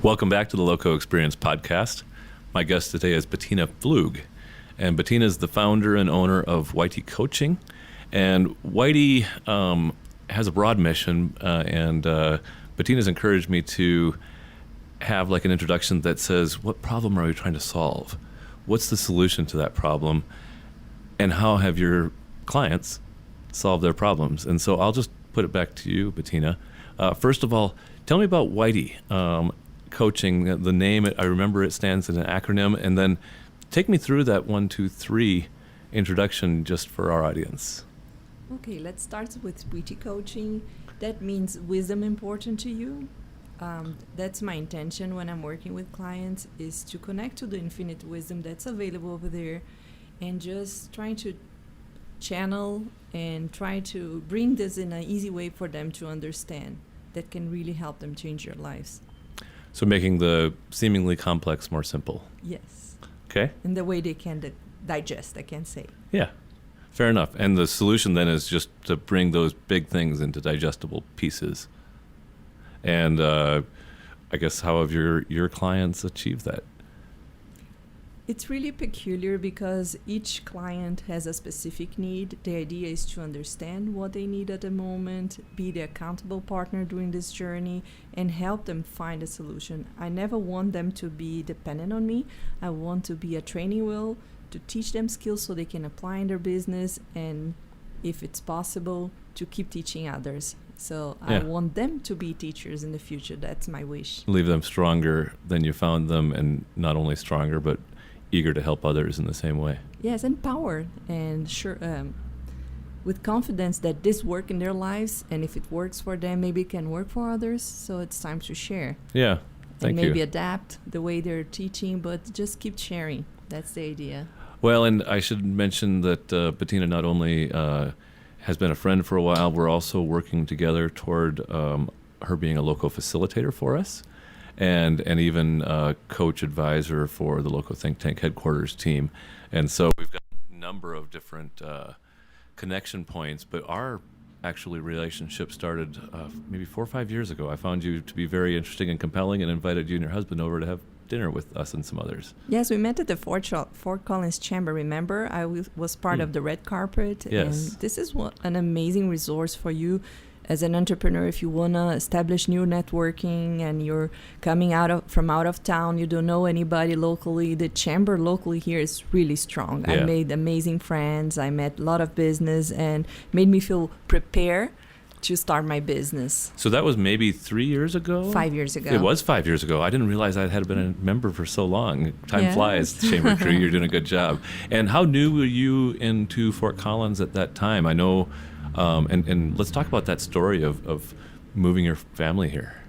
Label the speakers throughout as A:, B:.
A: Welcome back to the LoCo Experience podcast. My guest today is Betina Pflug, and Betina is the founder and owner of Whitey Coaching. And Whitey has a broad mission, and Betina's encouraged me to have like an introduction that says, what problem are we trying to solve? What's the solution to that problem? And how have your clients solved their problems? And so I'll just put it back to you, Betina. First of all, tell me about Whitey Coaching. The name, I remember it stands in an acronym, and then take me through that 1, 2, 3 introduction just for our audience.
B: Okay, let's start with Whitey Coaching. That means wisdom important to you. That's my intention when I'm working with clients, is to connect to the infinite wisdom that's available over there and just trying to channel and try to bring this in an easy way for them to understand that can really help them change their lives.
A: So making the seemingly complex more simple.
B: Yes.
A: Okay.
B: In the way they can digest, I can say.
A: Yeah, fair enough. And the solution then is just to bring those big things into digestible pieces. And I guess how have your clients achieved that?
B: It's really peculiar because each client has a specific need. The idea is to understand what they need at the moment, be the accountable partner during this journey, and help them find a solution. I never want them to be dependent on me. I want to be a training wheel to teach them skills so they can apply in their business, and if it's possible, to keep teaching others. So I want them to be teachers in the future. That's my wish.
A: Leave them stronger than you found them, and not only stronger, but eager to help others in the same way.
B: Yes, empowered and sure, with confidence that this works in their lives, and if it works for them, maybe it can work for others. So it's time to share.
A: Yeah, thank you.
B: And maybe adapt the way they're teaching, but just keep sharing. That's the idea.
A: Well, and I should mention that Betina not only has been a friend for a while, we're also working together toward her being a LoCo facilitator for us. And even coach advisor for the LoCo Think Tank headquarters team. And so we've got a number of different connection points, but our actually relationship started maybe 4 or 5 years ago. I found you to be very interesting and compelling and invited you and your husband over to have dinner with us and some others.
B: Yes, we met at the Fort Collins Chamber, remember? I was part of the red carpet.
A: Yes.
B: And this is an amazing resource for you as an entrepreneur. If you want to establish new networking and you're coming from out of town, you don't know anybody locally, the chamber locally here is really strong.
A: Yeah.
B: I made amazing friends. I met a lot of business and made me feel prepared to start my business.
A: So that was maybe 3 years ago?
B: 5 years ago.
A: It was 5 years ago. I didn't realize I had been a member for so long. Time flies, Chamber Crew. You're doing a good job. And how new were you into Fort Collins at that time? I know, and let's talk about that story of moving your family here.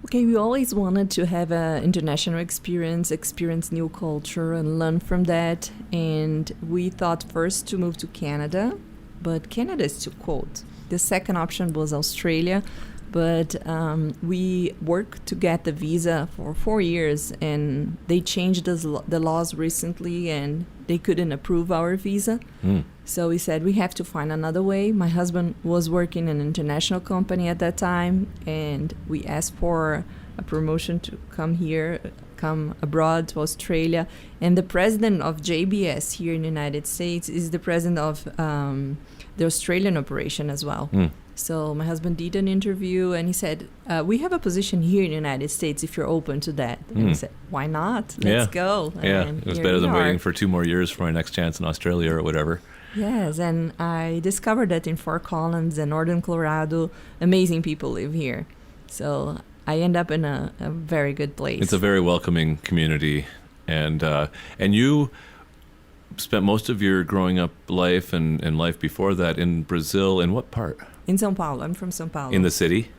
B: Okay, we always wanted to have an international experience new culture and learn from that. And we thought first to move to Canada, but Canada is too cold. The second option was Australia, but we worked to get the visa for 4 years, and they changed the laws recently, and they couldn't approve our visa. So we said we have to find another way. My husband was working in an international company at that time, and we asked for a promotion to come abroad to Australia. And the president of JBS here in the United States is the president of the Australian operation as well. So my husband did an interview, and he said, we have a position here in the United States if you're open to that. And we said, why not? Let's go.
A: Yeah,
B: and
A: it was better than waiting for 2 more years for my next chance in Australia or whatever.
B: Yes, and I discovered that in Fort Collins and Northern Colorado, amazing people live here. So I end up in a very good place.
A: It's a very welcoming community. And you spent most of your growing up life and life before that in Brazil. In what part?
B: In Sao Paulo. I'm from Sao Paulo.
A: In the city?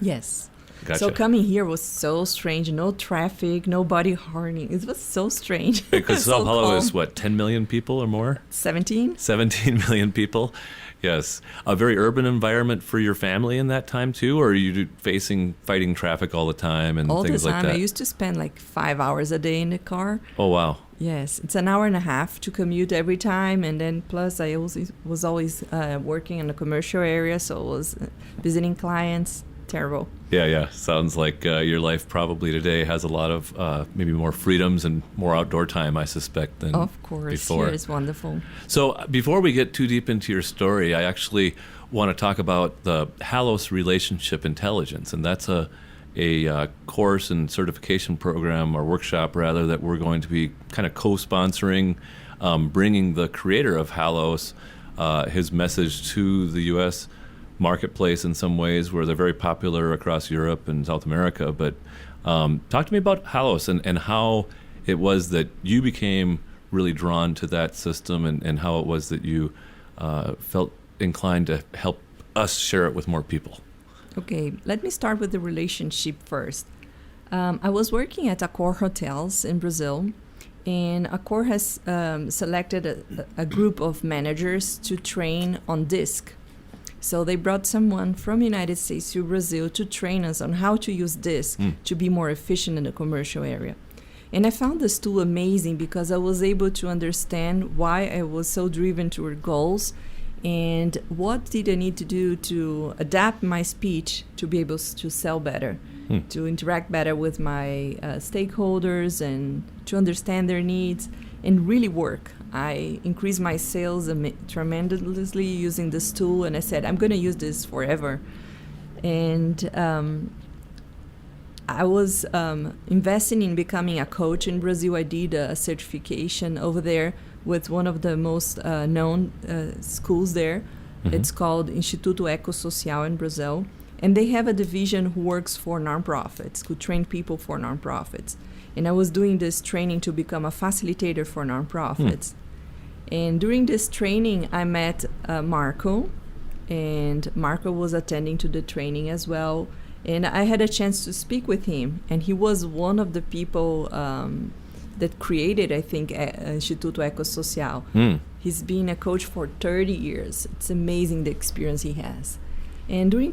B: Yes.
A: Gotcha.
B: So coming here was so strange. No traffic, nobody horning. It was so strange.
A: Because Sao Paulo
B: calm.
A: is, what, 10 million people or more?
B: 17?
A: 17 million people. Yes. A very urban environment for your family in that time, too? Or are you fighting traffic all the time and
B: all
A: things
B: the time.
A: like that?
B: I used to spend like 5 hours a day in the car.
A: Oh, wow.
B: Yes. It's an hour and a half to commute every time. And then plus I was always working in the commercial area. So I was visiting clients terrible.
A: Yeah. Sounds like your life probably today has a lot of maybe more freedoms and more outdoor time, I suspect, than
B: Of course,
A: before.
B: here is wonderful.
A: So before we get too deep into your story, I actually want to talk about the Hallos Relationship Intelligence, and that's a course and certification program, or workshop rather, that we're going to be kind of co-sponsoring, bringing the creator of Hallos, his message to the U.S. marketplace in some ways, where they're very popular across Europe and South America. But talk to me about Hallos and how it was that you became really drawn to that system, and how it was that you felt inclined to help us share it with more people.
B: Okay, let me start with the relationship first. I was working at Accor Hotels in Brazil, and Accor has selected a group of managers to train on DISC. So they brought someone from the United States to Brazil to train us on how to use DISC to be more efficient in the commercial area. And I found this tool amazing because I was able to understand why I was so driven toward goals and what did I need to do to adapt my speech to be able to sell better, to interact better with my stakeholders and to understand their needs and really work. I increased my sales tremendously using this tool, and I said, I'm going to use this forever. And I was investing in becoming a coach in Brazil. I did a certification over there with one of the most known schools there. It's called Instituto Ecossocial in Brazil. And they have a division who works for nonprofits, who train people for nonprofits. And I was doing this training to become a facilitator for nonprofits. And during this training, I met Marco, and Marco was attending to the training as well. And I had a chance to speak with him, and he was one of the people that created, I think, Instituto Ecossocial. He's been a coach for 30 years. It's amazing the experience he has. And during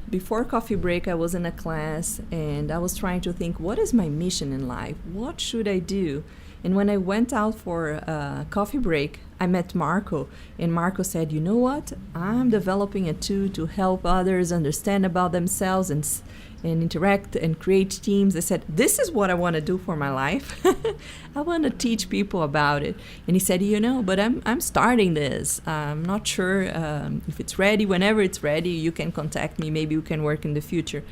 B: before coffee break, I was in a class, and I was trying to think, what is my mission in life? What should I do? And when I went out for a coffee break, I met Marco, and Marco said, you know what? I'm developing a tool to help others understand about themselves and interact and create teams. I said, this is what I want to do for my life. I want to teach people about it. And he said, but I'm starting this. I'm not sure if it's ready. Whenever it's ready, you can contact me. Maybe we can work in the future.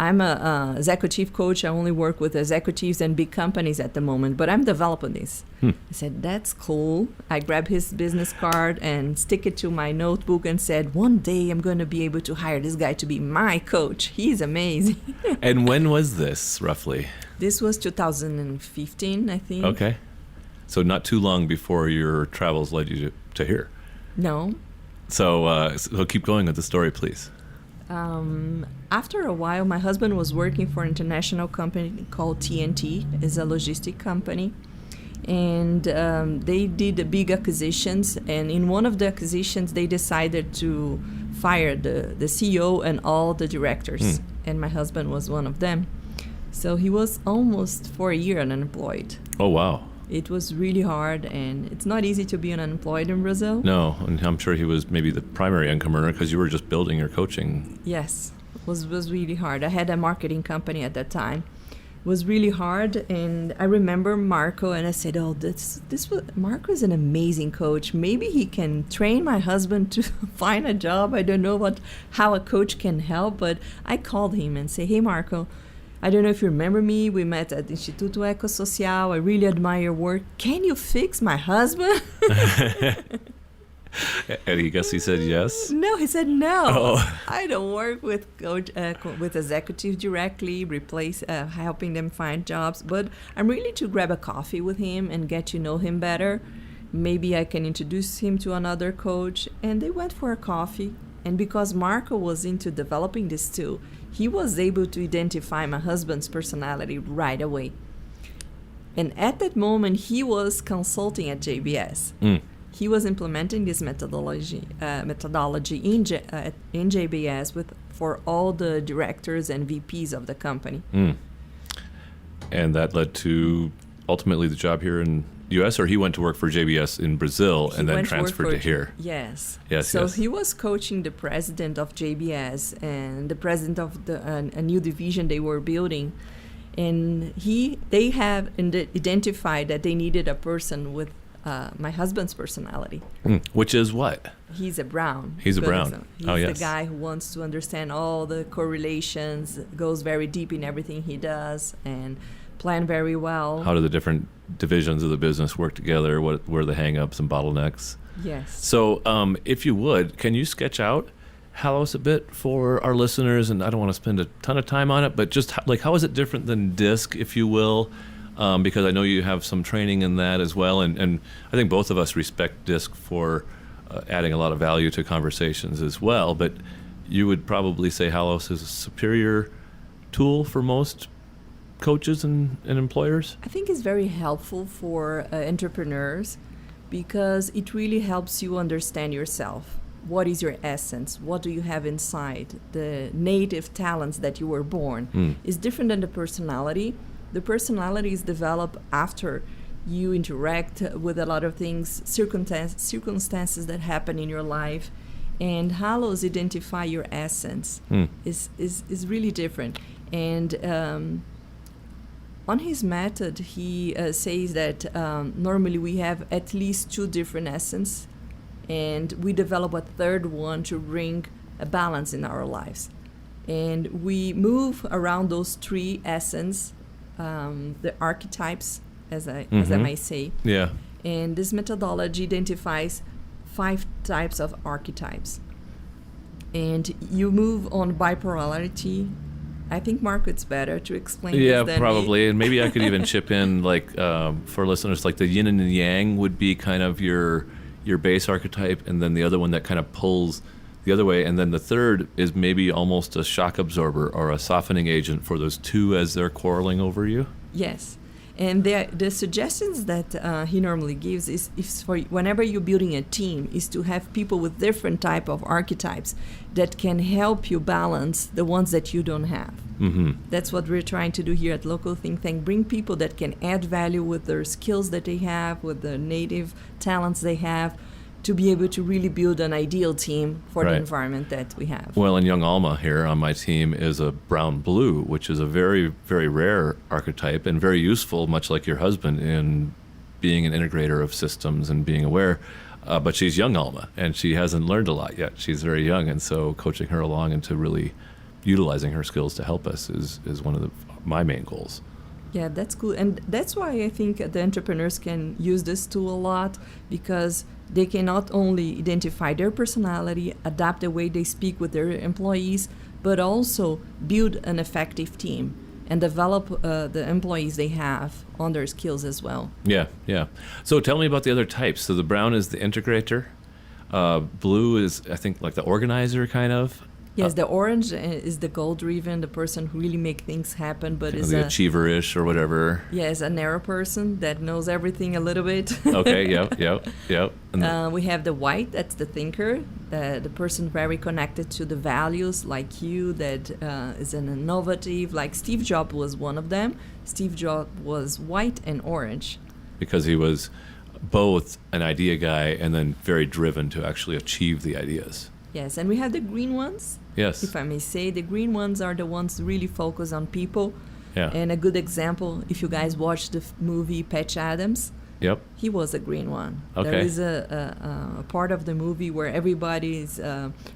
B: I'm a executive coach. I only work with executives and big companies at the moment, but I'm developing this. I said, that's cool. I grabbed his business card and stick it to my notebook and said, one day I'm going to be able to hire this guy to be my coach. He's amazing.
A: And when was this, roughly?
B: This was 2015, I think.
A: Okay. So not too long before your travels led you to here.
B: No.
A: So keep going with the story, please.
B: After a while, my husband was working for an international company called TNT. It's a logistic company. And they did big acquisitions. And in one of the acquisitions, they decided to fire the CEO and all the directors. And my husband was one of them. So he was almost for a year unemployed.
A: Oh, wow.
B: It was really hard, and it's not easy to be unemployed in Brazil.
A: No, and I'm sure he was maybe the primary income earner because you were just building your coaching.
B: Yes, it was really hard. I had a marketing company at that time. It was really hard, and I remember Marco, and I said, Marco is an amazing coach. Maybe he can train my husband to find a job. I don't know how a coach can help, but I called him and said, hey, Marco, I don't know if you remember me. We met at Instituto Ecossocial. I really admire your work. Can you fix my husband?
A: And I guess he said yes?
B: No, he said no.
A: Oh.
B: I don't work with executives directly, helping them find jobs. But I'm really to grab a coffee with him and get to know him better. Maybe I can introduce him to another coach. And they went for a coffee. And because Marco was into developing this tool, he was able to identify my husband's personality right away. And at that moment, he was consulting at JBS. He was implementing this methodology in JBS for all the directors and VPs of the company.
A: And that led to ultimately the job here in U.S. or he went to work for JBS in Brazil and then
B: went to work
A: transferred
B: for
A: to here?
B: Yes.
A: Yes,
B: so
A: yes.
B: he was coaching the president of JBS and the president of a new division they were building. And they have identified that they needed a person with my husband's personality.
A: Which is what?
B: He's a Brown.
A: He's a Brown.
B: He's
A: Oh, yes.
B: the guy who wants to understand all the correlations, goes very deep in everything he does, and plan very well.
A: How do the different divisions of the business work together? What were the hang-ups and bottlenecks?
B: Yes.
A: So if you would, can you sketch out Hallos a bit for our listeners? And I don't want to spend a ton of time on it, but just how is it different than DISC, if you will? Because I know you have some training in that as well. And I think both of us respect DISC for adding a lot of value to conversations as well. But you would probably say Hallos is a superior tool for most coaches and employers?
B: I think it's very helpful for entrepreneurs because it really helps you understand yourself. What is your essence? What do you have inside? The native talents that you were born is different than the personality. The personality is developed after you interact with a lot of things, circumstances that happen in your life. And Hallos identify your essence is really different. And on his method, he says that normally we have at least 2 different essences, and we develop a third one to bring a balance in our lives. And we move around those 3 essences, the archetypes, as I might say.
A: Yeah.
B: And this methodology identifies 5 types of archetypes. And you move on bipolarity. I think, Marco, it's better to explain this than
A: probably.
B: me.
A: And maybe I could even chip in, for listeners, like the yin and the yang would be kind of your base archetype, and then the other one that kind of pulls the other way. And then the third is maybe almost a shock absorber or a softening agent for those 2 as they're quarreling over you.
B: Yes. And the suggestions that he normally gives is for whenever you're building a team is to have people with different type of archetypes that can help you balance the ones that you don't have. Mm-hmm. That's what we're trying to do here at LoCo Think Tank. Bring people that can add value with their skills that they have, with the native talents they have, to be able to really build an ideal team for the environment that we have.
A: Well, and young Alma here on my team is a brown-blue, which is a very, very rare archetype and very useful, much like your husband, in being an integrator of systems and being aware. But she's young Alma, and she hasn't learned a lot yet. She's very young, and so coaching her along into really utilizing her skills to help us is one of my main goals.
B: Yeah, that's cool. And that's why I think the entrepreneurs can use this tool a lot, because they can not only identify their personality, adapt the way they speak with their employees, but also build an effective team and develop the employees they have on their skills as well.
A: Yeah. So tell me about the other types. So the brown is the integrator. Blue is, I think, like the organizer kind of.
B: Yes, the orange is the goal-driven, the person who really make things happen, but is
A: the achiever-ish or whatever.
B: Yes, a narrow person that knows everything a little bit.
A: Okay, yep. And
B: we have the white, that's the thinker, the person very connected to the values, like you, that is an innovative, like Steve Jobs was one of them. Steve Jobs was white and orange.
A: Because he was both an idea guy and then very driven to actually achieve the ideas.
B: Yes, and we have the green ones.
A: Yes.
B: If I may say, the green ones are the ones really focus on people.
A: Yeah.
B: And a good example, if you guys watch the movie Patch Adams,
A: yep,
B: he was a green one.
A: Okay.
B: There is a part of the movie where everybody is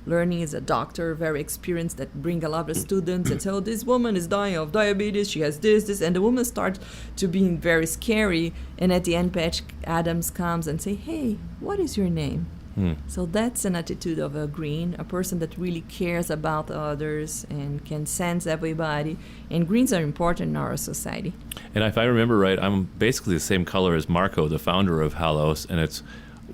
B: learning as a doctor, very experienced, that bring a lot of students and say, oh, this woman is dying of diabetes, she has this, and the woman starts to being very scary. And at the end, Patch Adams comes and say, hey, what is your name? So that's an attitude of a green, a person that really cares about others and can sense everybody. And greens are important in our society.
A: And if I remember right, I'm basically the same color as Marco, the founder of Hallos, and it's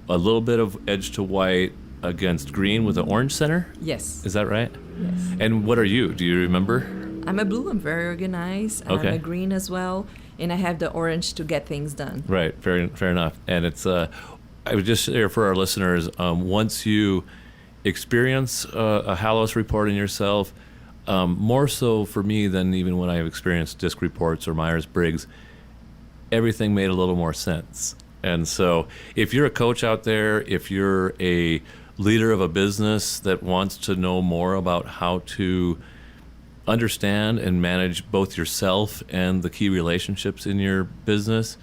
A: a little bit of edge to white against green with an orange center?
B: Yes.
A: Is that right?
B: Yes.
A: And what are you? Do you remember?
B: I'm a blue. I'm very organized.
A: Okay.
B: I'm a green as well. And I have the orange to get things done.
A: Right. Fair enough. And it's... I would just share for our listeners, once you experience a Hallos report in yourself, more so for me than even when I've experienced DISC reports or Myers-Briggs, everything made a little more sense. And so if you're a coach out there, if you're a leader of a business that wants to know more about how to understand and manage both yourself and the key relationships in your business,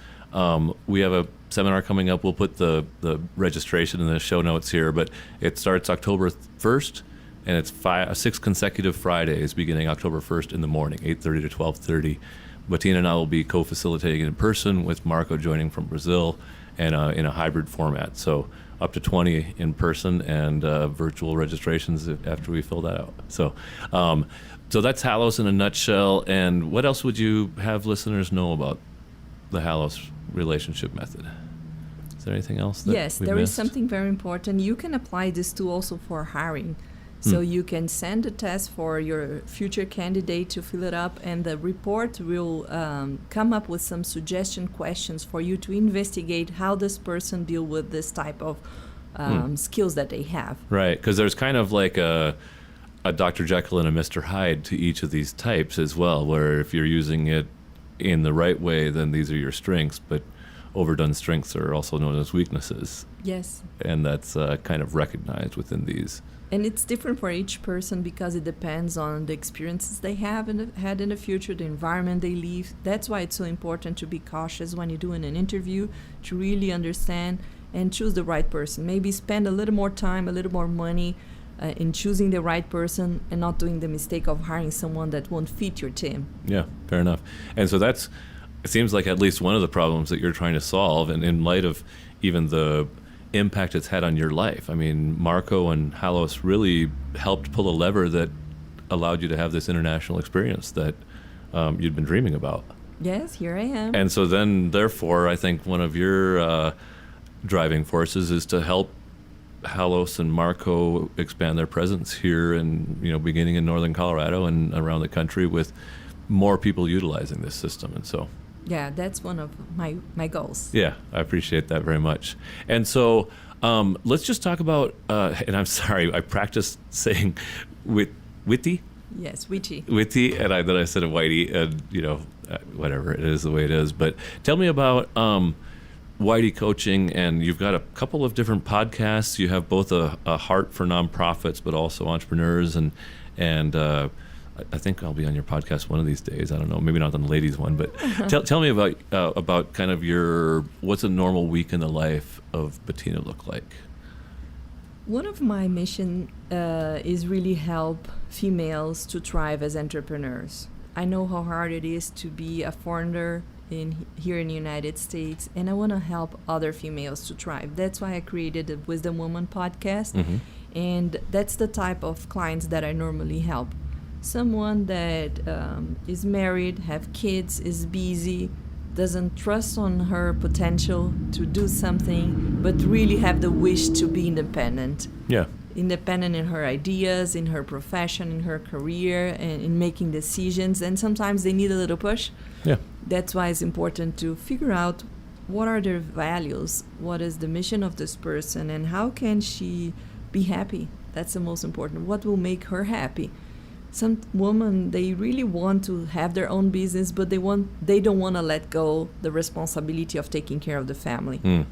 A: we have a seminar coming up. We'll put the registration in the show notes here, but it starts October 1st, and it's 6 consecutive Fridays beginning October 1st in the morning, 8:30 to 12:30. Betina and I will be co-facilitating in person with Marco joining from Brazil, and in a hybrid format. So up to 20 in person and virtual registrations after we fill that out. So that's Hallos in a nutshell. And what else would you have listeners know about the Hallos relationship method? Is there anything else that
B: Yes,
A: we've
B: there is
A: missed?
B: something very important. You can apply this tool also for hiring. So you can send a test for your future candidate to fill it up, and the report will come up with some suggestion questions for you to investigate how this person deal with this type of skills that they have.
A: Right, because there's kind of like a Dr. Jekyll and a Mr. Hyde to each of these types as well, where if you're using it in the right way, then these are your strengths, but overdone strengths are also known as weaknesses.
B: Yes.
A: And that's kind of recognized within these.
B: And it's different for each person because it depends on the experiences they have had in the future, the environment they live. That's why it's so important to be cautious when you're doing an interview, to really understand and choose the right person. Maybe spend a little more time, a little more money in choosing the right person and not doing the mistake of hiring someone that won't fit your team.
A: Yeah, fair enough. And so it seems like at least one of the problems that you're trying to solve, and in light of even the impact it's had on your life. I mean, Marco and Hallos really helped pull a lever that allowed you to have this international experience that you'd been dreaming about.
B: Yes, here I am.
A: And so then, therefore, I think one of your driving forces is to help Hallos and Marco expand their presence here, and beginning in northern Colorado and around the country, with more people utilizing this system. And so,
B: yeah, that's one of my goals.
A: yeah, I appreciate that very much. And so let's just talk about, and I'm sorry, I practiced saying witty.
B: Yes, witty.
A: Witty, and then I said whitey, and whatever, it is the way it is. But tell me about Whitey Coaching, and you've got a couple of different podcasts. You have both a heart for nonprofits, but also entrepreneurs, and I think I'll be on your podcast one of these days. I don't know, maybe not on the ladies one, but tell me about kind of what's a normal week in the life of Betina look like?
B: One of my mission is really help females to thrive as entrepreneurs. I know how hard it is to be a foreigner here in the United States, and I want to help other females to thrive. That's why I created the Wisdom Woman podcast, and that's the type of clients that I normally help. Someone that is married, have kids, is busy, doesn't trust on her potential to do something, but really have the wish to be independent.
A: Yeah.
B: Independent in her ideas, in her profession, in her career, and in making decisions. And sometimes they need a little push.
A: Yeah.
B: That's why it's important to figure out what are their values, what is the mission of this person, and how can she be happy. That's the most important. What will make her happy? Some women, they really want to have their own business, but they don't want to let go the responsibility of taking care of the family.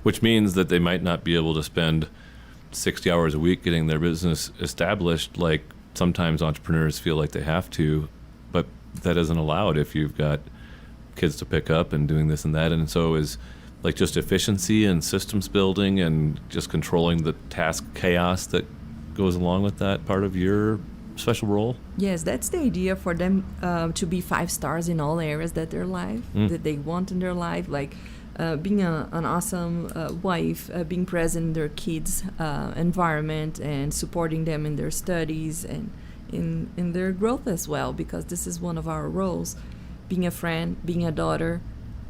A: Which means that they might not be able to spend 60 hours a week getting their business established like sometimes entrepreneurs feel like they have to, but that isn't allowed if you've got kids to pick up and doing this and that. And so is like just efficiency and systems building and just controlling the task chaos that goes along with that part of your special role?
B: Yes, that's the idea for them to be 5 stars in all areas that that they want in their life, like being an awesome wife, being present in their kids' environment and supporting them in their studies and in their growth as well, because this is one of our roles, being a friend, being a daughter,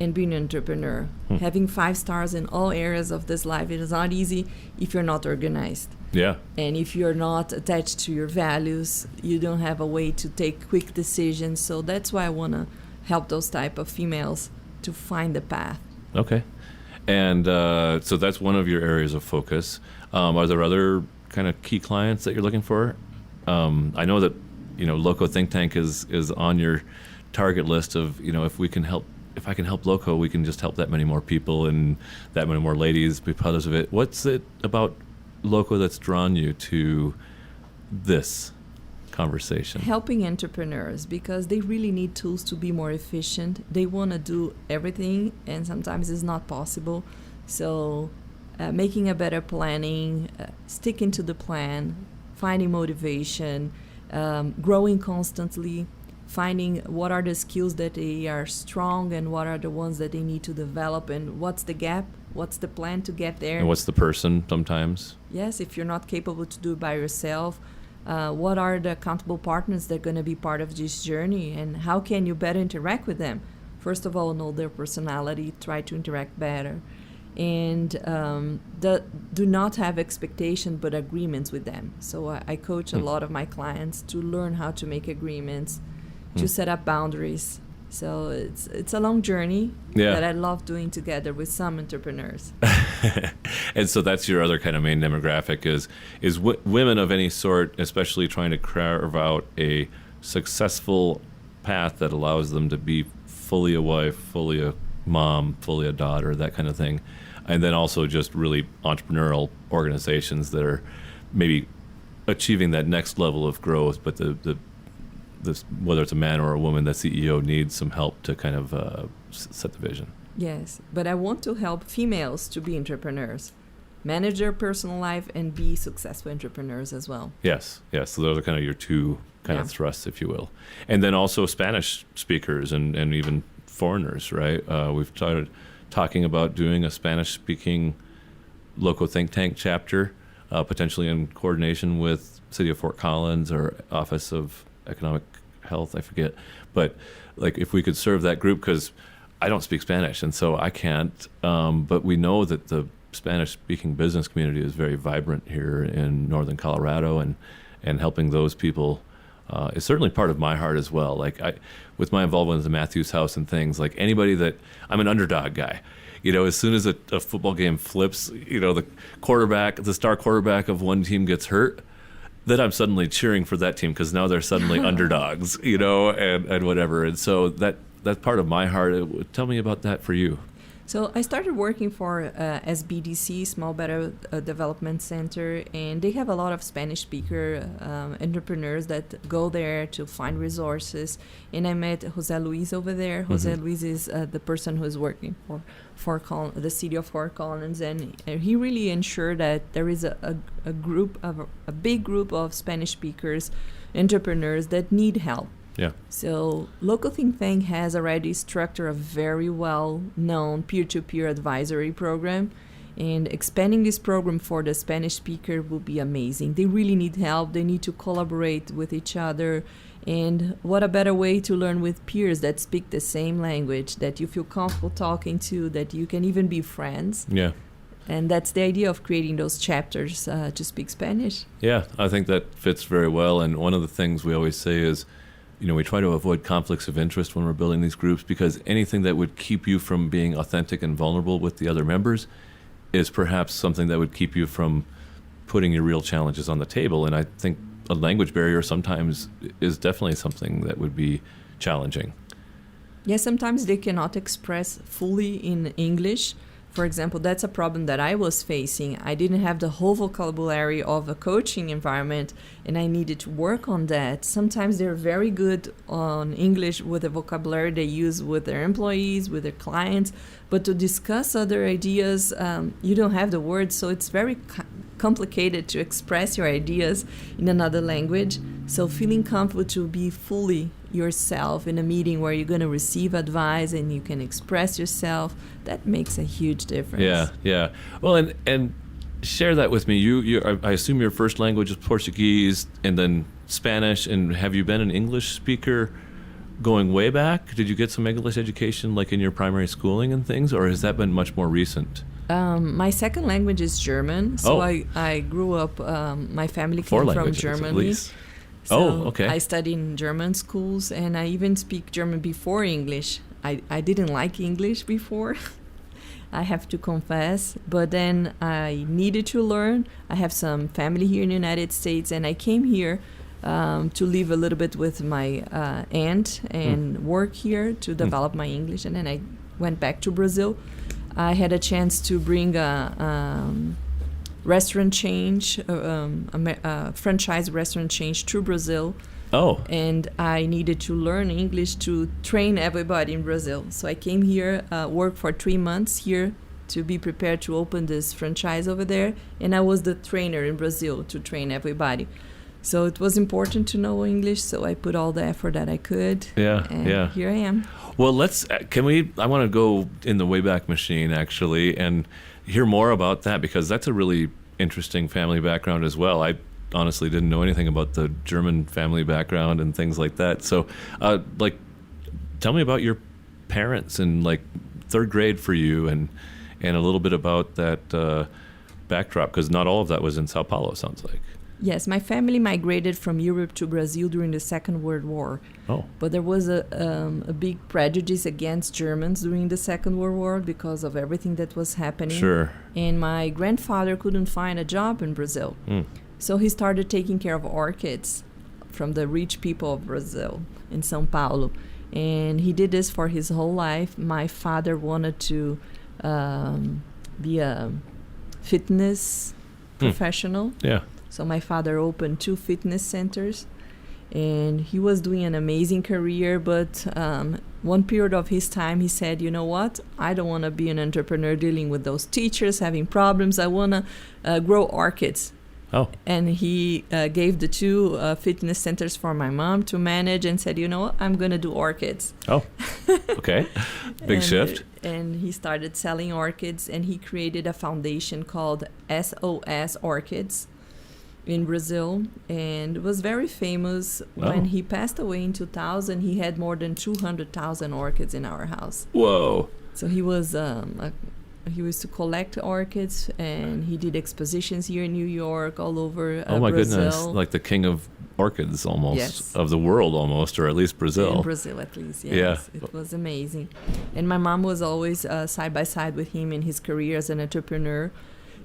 B: and being an entrepreneur. Having 5 stars in all areas of this life, it is not easy if you're not organized.
A: Yeah.
B: And if you're not attached to your values, you don't have a way to take quick decisions. So that's why I want to help those type of females to find the path.
A: Okay. And so that's one of your areas of focus. Are there other kind of key clients that you're looking for? I know that, LoCo Think Tank is on your target list of, if we can help if I can help LoCo, we can just help that many more people and that many more ladies be part of it. What's it about LoCo that's drawn you to this conversation?
B: Helping entrepreneurs, because they really need tools to be more efficient. They want to do everything, and sometimes it's not possible. So making a better planning, sticking to the plan, finding motivation, growing constantly, finding what are the skills that they are strong and what are the ones that they need to develop, and what's the gap, what's the plan to get there.
A: And what's the person sometimes?
B: Yes, if you're not capable to do it by yourself, what are the accountable partners that are going to be part of this journey, and how can you better interact with them? First of all, know their personality, try to interact better, and do not have expectation but agreements with them. So I coach a lot of my clients to learn how to make agreements, to set up boundaries. So it's a long journey that I love doing together with some entrepreneurs.
A: And so that's your other kind of main demographic is women of any sort, especially trying to carve out a successful path that allows them to be fully a wife, fully a mom, fully a daughter, that kind of thing. And then also just really entrepreneurial organizations that are maybe achieving that next level of growth, but whether it's a man or a woman, the CEO needs some help to kind of set the vision.
B: Yes, but I want to help females to be entrepreneurs, manage their personal life, and be successful entrepreneurs as well.
A: Yes. So those are kind of your two kind of thrusts, if you will. And then also Spanish speakers and even foreigners, right? We've started talking about doing a Spanish-speaking LoCo think tank chapter, potentially in coordination with City of Fort Collins or Office of Economic Health, I forget. But like if we could serve that group, because I don't speak Spanish, and so I can't. But we know that the Spanish-speaking business community is very vibrant here in northern Colorado, and helping those people is certainly part of my heart as well. Like with my involvement in the Matthews House and things, like anybody that I'm an underdog guy. You know, as soon as a football game flips, you know, the star quarterback of one team gets hurt, then I'm suddenly cheering for that team because now they're suddenly underdogs, you know, and whatever. And so that's part of my heart. Tell me about that for you.
B: So I started working for SBDC, Small Better Development Center, and they have a lot of Spanish speaker entrepreneurs that go there to find resources. And I met Jose Luis over there. Jose Luis is the person who is working for the City of Fort Collins, and he really ensured that there is a big group of Spanish speakers, entrepreneurs that need help.
A: Yeah.
B: So LoCo Think Tank has already structured a very well-known peer-to-peer advisory program, and expanding this program for the Spanish speaker will be amazing. They really need help. They need to collaborate with each other, and what a better way to learn with peers that speak the same language, that you feel comfortable talking to, that you can even be friends.
A: Yeah.
B: And that's the idea of creating those chapters to speak Spanish.
A: Yeah, I think that fits very well. And one of the things we always say is, you know, we try to avoid conflicts of interest when we're building these groups, because anything that would keep you from being authentic and vulnerable with the other members is perhaps something that would keep you from putting your real challenges on the table. And I think a language barrier sometimes is definitely something that would be challenging.
B: Yes, sometimes they cannot express fully in English. For example, that's a problem that I was facing. I didn't have the whole vocabulary of a coaching environment, and I needed to work on that. Sometimes they're very good on English with the vocabulary they use with their employees, with their clients, but to discuss other ideas, you don't have the words, so it's very complicated to express your ideas in another language. So feeling comfortable to be fully yourself in a meeting where you're going to receive advice and you can express yourself, that makes a huge difference.
A: Yeah. Well, and share that with me. I assume your first language is Portuguese and then Spanish, and have you been an English speaker going way back? Did you get some English education like in your primary schooling and things, or has that been much more recent?
B: My second language is German. So I grew up, my family came from Germany. So
A: okay.
B: I studied in German schools, and I even speak German before English. I didn't like English before, I have to confess, but then I needed to learn. I have some family here in the United States, and I came here to live a little bit with my aunt and work here to develop my English. And then I went back to Brazil. I had a chance to bring a restaurant change, a franchise restaurant change to Brazil.
A: Oh.
B: And I needed to learn English to train everybody in Brazil. So I came here, worked for 3 months here to be prepared to open this franchise over there. And I was the trainer in Brazil to train everybody. So it was important to know English, so I put all the effort that I could. And here I am.
A: Well, I want to go in the Wayback Machine, actually, and hear more about that, because that's a really interesting family background as well. I honestly didn't know anything about the German family background and things like that. So, tell me about your parents and, third grade for you, and a little bit about that backdrop, because not all of that was in Sao Paulo, sounds like.
B: Yes, my family migrated from Europe to Brazil during the Second World War.
A: Oh.
B: But there was a big prejudice against Germans during the Second World War because of everything that was happening.
A: Sure.
B: And my grandfather couldn't find a job in Brazil. So he started taking care of orchids from the rich people of Brazil in Sao Paulo. And he did this for his whole life. My father wanted to be a fitness professional.
A: Yeah.
B: So my father opened 2 fitness centers, and he was doing an amazing career. But one period of his time, he said, you know what? I don't want to be an entrepreneur dealing with those teachers having problems. I want to grow orchids.
A: Oh.
B: And he gave the 2 fitness centers for my mom to manage and said, you know what? I'm going to do orchids.
A: Oh, okay. Big shift.
B: And he started selling orchids, and he created a foundation called SOS Orchids in Brazil, and it was very famous. When he passed away in 2000, he had more than 200,000 orchids in our house.
A: Whoa.
B: So he was he used to collect orchids, and he did expositions here in New York, all over
A: oh my
B: Brazil.
A: Goodness, like the king of orchids almost.
B: Yes.
A: Of the world almost, or at least Brazil.
B: In Brazil at least, yes. Yeah. It was amazing. And my mom was always side by side with him in his career as an entrepreneur.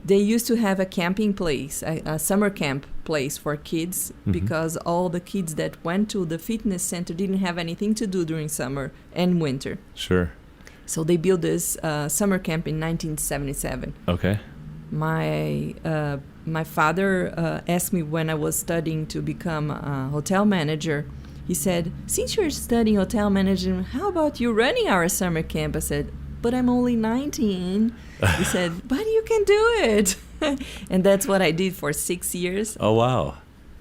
B: They used to have a camping place, a summer camp place for kids, because all the kids that went to the fitness center didn't have anything to do during summer and winter.
A: Sure.
B: So they built this summer camp in 1977.
A: Okay.
B: My father asked me when I was studying to become a hotel manager. He said, since you're studying hotel management, how about you running our summer camp? I said, but I'm only 19. He said, but you can do it. And that's what I did for 6 years.
A: Oh, wow.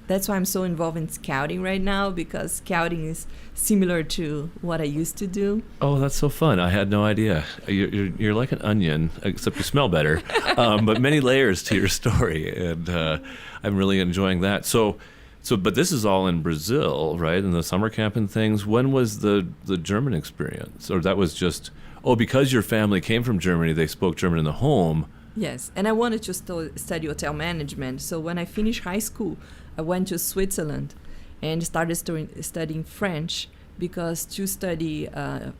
B: That's why I'm so involved in scouting right now, because scouting is similar to what I used to do.
A: Oh, that's so fun. I had no idea. You're like an onion, except you smell better. But many layers to your story, and I'm really enjoying that. So, but this is all in Brazil, right? And the summer camp and things. When was the German experience? Or that was just... Oh, because your family came from Germany, they spoke German in the home.
B: Yes, and I wanted to study hotel management. So when I finished high school, I went to Switzerland and started studying French, because to study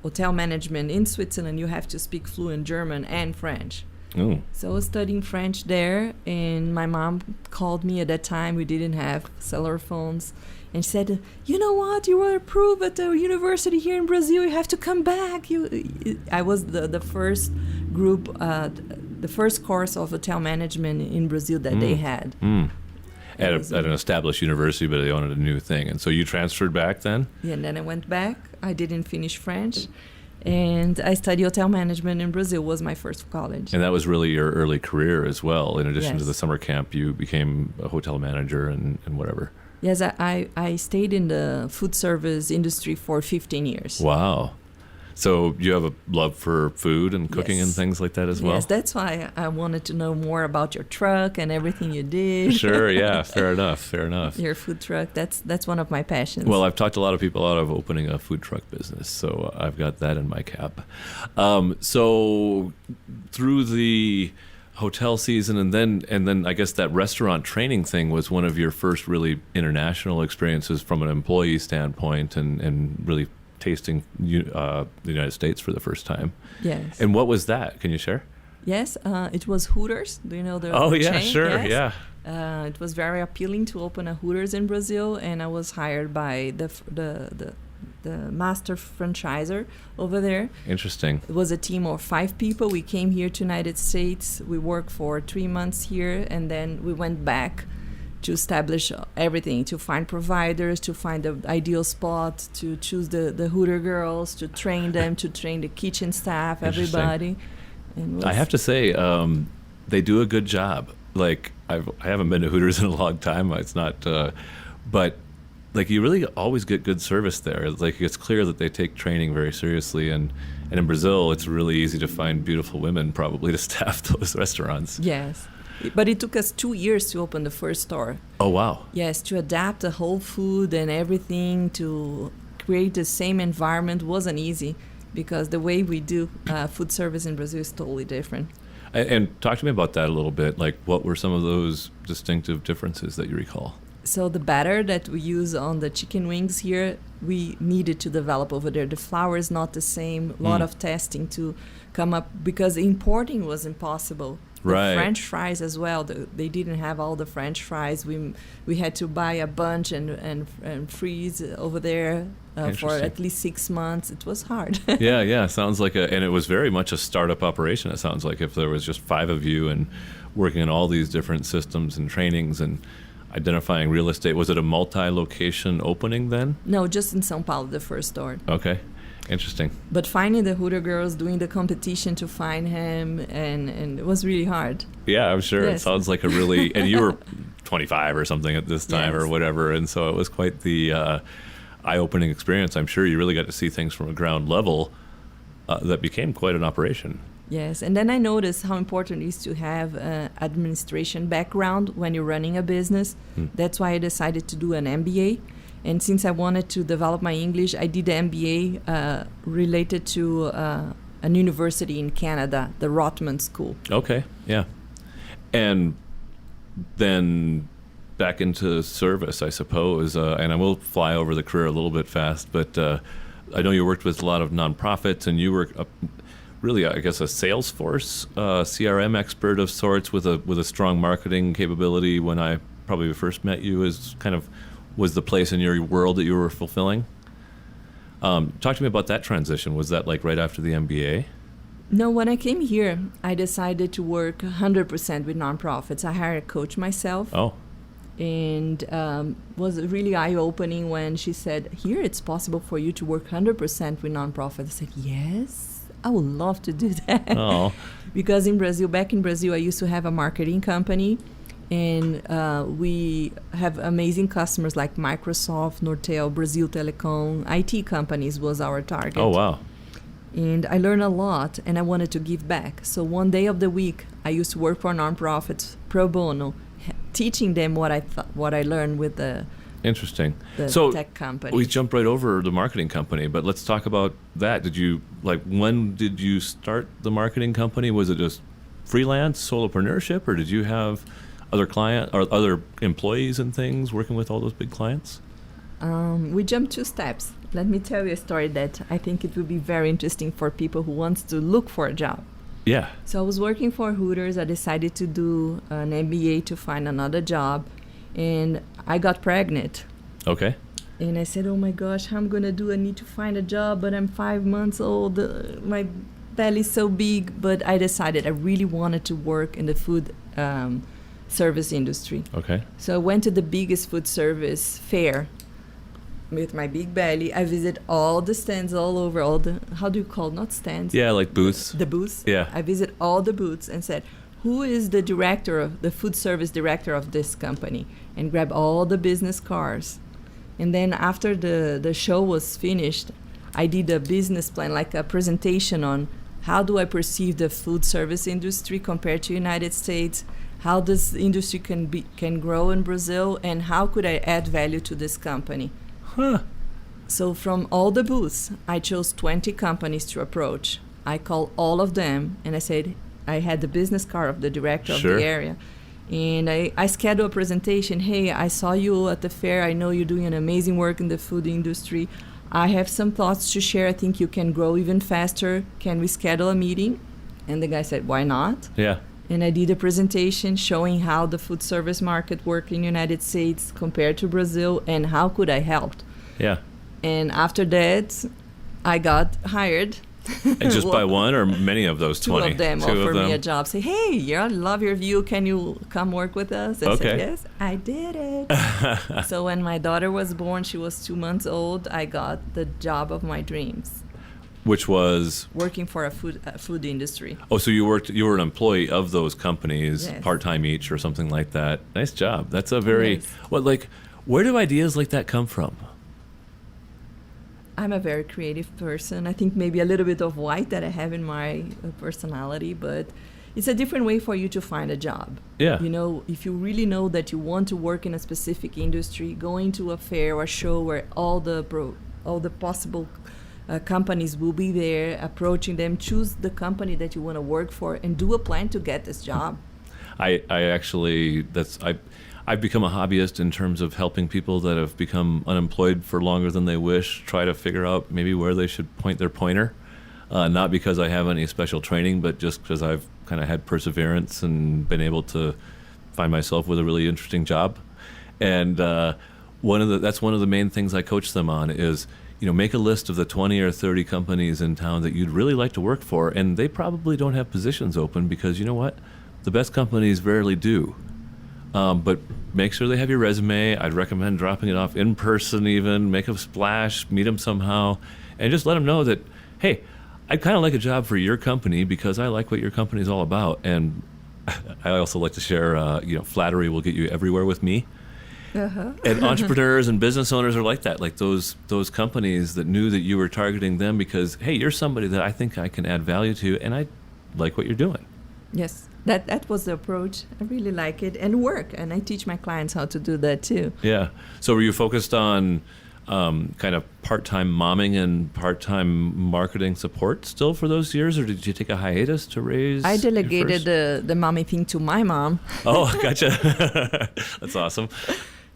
B: hotel management in Switzerland, you have to speak fluent German and French.
A: Oh.
B: So I was studying French there, and my mom called me at that time. We didn't have cellular phones. And she said, you know what, you were approved at the university here in Brazil, you have to come back. I was the first group, the first course of hotel management in Brazil that they had. At
A: an established university, but they wanted a new thing. And so you transferred back then?
B: Yeah, and then I went back. I didn't finish French. And I studied hotel management in Brazil, was my first college.
A: And that was really your early career as well. In addition to the summer camp, you became a hotel manager and whatever.
B: Yes, I stayed in the food service industry for 15 years.
A: Wow. So you have a love for food and cooking and things like that as well?
B: Yes, that's why I wanted to know more about your truck and everything you did.
A: Sure, yeah, fair enough. Your
B: food truck, that's one of my passions.
A: Well, I've talked a lot of people out of opening a food truck business, so I've got that in my cap. So through the hotel season and then I guess that restaurant training thing was one of your first really international experiences from an employee standpoint and really tasting the United States for the first time.
B: Yes.
A: And what was that? Can you share?
B: Yes, it was Hooters. Do you know the
A: Oh, yeah,
B: chain?
A: sure,
B: yes.
A: yeah.
B: It was very appealing to open a Hooters in Brazil, and I was hired by the master franchisor over there.
A: Interesting.
B: It was a team of 5 people. We came here to United States. We worked for 3 months here, and then we went back to establish everything, to find providers, to find the ideal spot, to choose the Hooter girls, to train them, to train the kitchen staff, everybody. And
A: I have to say, they do a good job. Like, I haven't been to Hooters in a long time. It's not, but like, you really always get good service there. Like, it's clear that they take training very seriously, and in Brazil, it's really easy to find beautiful women probably to staff those restaurants.
B: Yes. But it took us 2 years to open the first store.
A: Oh, wow.
B: Yes, to adapt the whole food and everything, to create the same environment wasn't easy, because the way we do food service in Brazil is totally different.
A: And talk to me about that a little bit. Like, what were some of those distinctive differences that you recall?
B: So the batter that we use on the chicken wings here, we needed to develop over there. The flour is not the same. A lot of testing to come up, because importing was impossible.
A: Right.
B: The French fries as well. They didn't have all the French fries. We had to buy a bunch and freeze over there for at least 6 months. It was hard.
A: Yeah. Sounds like and it was very much a startup operation. It sounds like, if there was just 5 of you and working on all these different systems and trainings and identifying real estate. Was it a multi-location opening then?
B: No, just in Sao Paulo, the first store.
A: Okay. Interesting.
B: But finding the Hooter girls, doing the competition to find him, and it was really hard.
A: Yeah, I'm sure.
B: Yes.
A: It sounds like a really... And you were 25 or something at this time,
B: Yes.
A: or whatever, and so it was quite the eye-opening experience. I'm sure you really got to see things from a ground level that became quite an operation.
B: Yes, and then I noticed how important it is to have administration background when you're running a business. That's why I decided to do an MBA. And since I wanted to develop my English, I did the MBA related to an university in Canada, the Rotman School.
A: Okay, yeah. And then back into service, I suppose. And I will fly over the career a little bit fast, but I know you worked with a lot of nonprofits, and you were really, I guess, a Salesforce CRM expert of sorts with a strong marketing capability. When I probably first met you, as kind of was the place in your world that you were fulfilling. Talk to me about that transition. Was that like right after the MBA?
B: No, when I came here, I decided to work 100% with nonprofits. I hired a coach myself.
A: Oh.
B: And was really eye-opening when she said, here it's possible for you to work 100% with nonprofits. I said, yes, I would love to do that.
A: Oh.
B: Because back in Brazil, I used to have a marketing company. And we have amazing customers like Microsoft, Nortel, Brazil Telecom. IT companies was our target.
A: Oh, wow.
B: And I learned a lot, and I wanted to give back. So one day of the week, I used to work for nonprofits pro bono, teaching them what I learned with the
A: Interesting.
B: the tech company.
A: We jumped right over the marketing company, but let's talk about that. When did you start the marketing company? Was it just freelance solopreneurship, or did you have other client or other employees and things working with all those big clients?
B: We jumped 2 steps. Let me tell you a story that I think it will be very interesting for people who wants to look for a job.
A: Yeah.
B: So I was working for Hooters. I decided to do an MBA to find another job, and I got pregnant.
A: Okay.
B: And I said, oh my gosh, how I'm going to do? I need to find a job, but I'm 5 months old. My belly's so big. But I decided I really wanted to work in the food service industry.
A: Okay.
B: So I went to the biggest food service fair with my big belly. I visit all the stands all over, how do you call it? Not stands.
A: Yeah, like booths.
B: The booths.
A: Yeah.
B: I visit all the booths and said, who is the food service director of this company? And grab all the business cards. And then after the show was finished, I did a business plan, like a presentation on how do I perceive the food service industry compared to United States, how this industry can grow in Brazil, and how could I add value to this company.
A: Huh.
B: So from all the booths, I chose 20 companies to approach. I called all of them, and I said, I had the business card of the director
A: Sure.
B: of the area. And I scheduled a presentation. Hey, I saw you at the fair. I know you're doing an amazing work in the food industry. I have some thoughts to share. I think you can grow even faster. Can we schedule a meeting? And the guy said, why not?
A: Yeah.
B: And I did a presentation showing how the food service market worked in the United States compared to Brazil and how could I help.
A: Yeah.
B: And after that, I got hired.
A: And just by one or many of those 20?
B: Two of them offered me a job. Say, hey, I love your view. Can you come work with us? I said, yes, I did it. So when my daughter was born, she was 2 months old, I got the job of my dreams.
A: Which was?
B: Working for a food industry.
A: Oh, so you were an employee of those companies,
B: yes.
A: part-time each or something like that. Nice job. That's a very,
B: yes.
A: Where do ideas like that come from?
B: I'm a very creative person. I think maybe a little bit of white that I have in my personality, but it's a different way for you to find a job.
A: Yeah.
B: You know, if you really know that you want to work in a specific industry, going to a fair or show where all the possible companies will be there, approaching them, choose the company that you want to work for, and do a plan to get this job.
A: I've become a hobbyist in terms of helping people that have become unemployed for longer than they wish try to figure out maybe where they should point their pointer. Not because I have any special training, but just because I've kind of had perseverance and been able to find myself with a really interesting job. And that's one of the main things I coach them on is, make a list of the 20 or 30 companies in town that you'd really like to work for, and they probably don't have positions open because you know what? The best companies rarely do. But make sure they have your resume. I'd recommend dropping it off in person even, make a splash, meet them somehow, and just let them know that, hey, I'd kind of like a job for your company because I like what your company is all about. And I also like to share, flattery will get you everywhere with me.
B: Uh-huh.
A: And entrepreneurs and business owners are like that, like those companies that knew that you were targeting them because, hey, you're somebody that I think I can add value to, and I like what you're doing.
B: Yes, that was the approach. I really like it, and work, and I teach my clients how to do that too.
A: Yeah. So were you focused on kind of part-time momming and part-time marketing support still for those years, or did you take a hiatus to raise?
B: I delegated the mommy thing to my mom.
A: Oh, gotcha. That's awesome.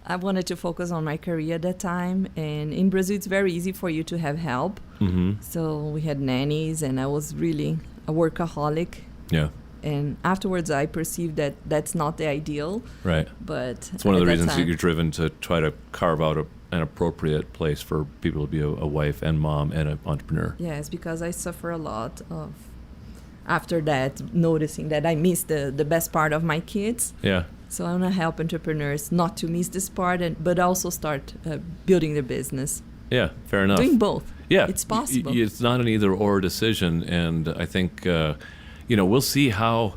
B: I wanted to focus on my career at that time, and in Brazil it's very easy for you to have help. Mm-hmm. So we had nannies, and I was really a workaholic.
A: Yeah.
B: And afterwards I perceived that that's not the ideal.
A: Right.
B: But
A: it's one of the reasons that you're driven to try to carve out an appropriate place for people to be a wife and mom and an entrepreneur.
B: Yes, because I suffer a lot of after that, noticing that I missed the best part of my kids.
A: Yeah.
B: So I want to help entrepreneurs not to miss this part, but also start building their business.
A: Yeah, fair enough.
B: Doing both.
A: Yeah.
B: It's possible.
A: It's not an either-or decision, and I think, we'll see how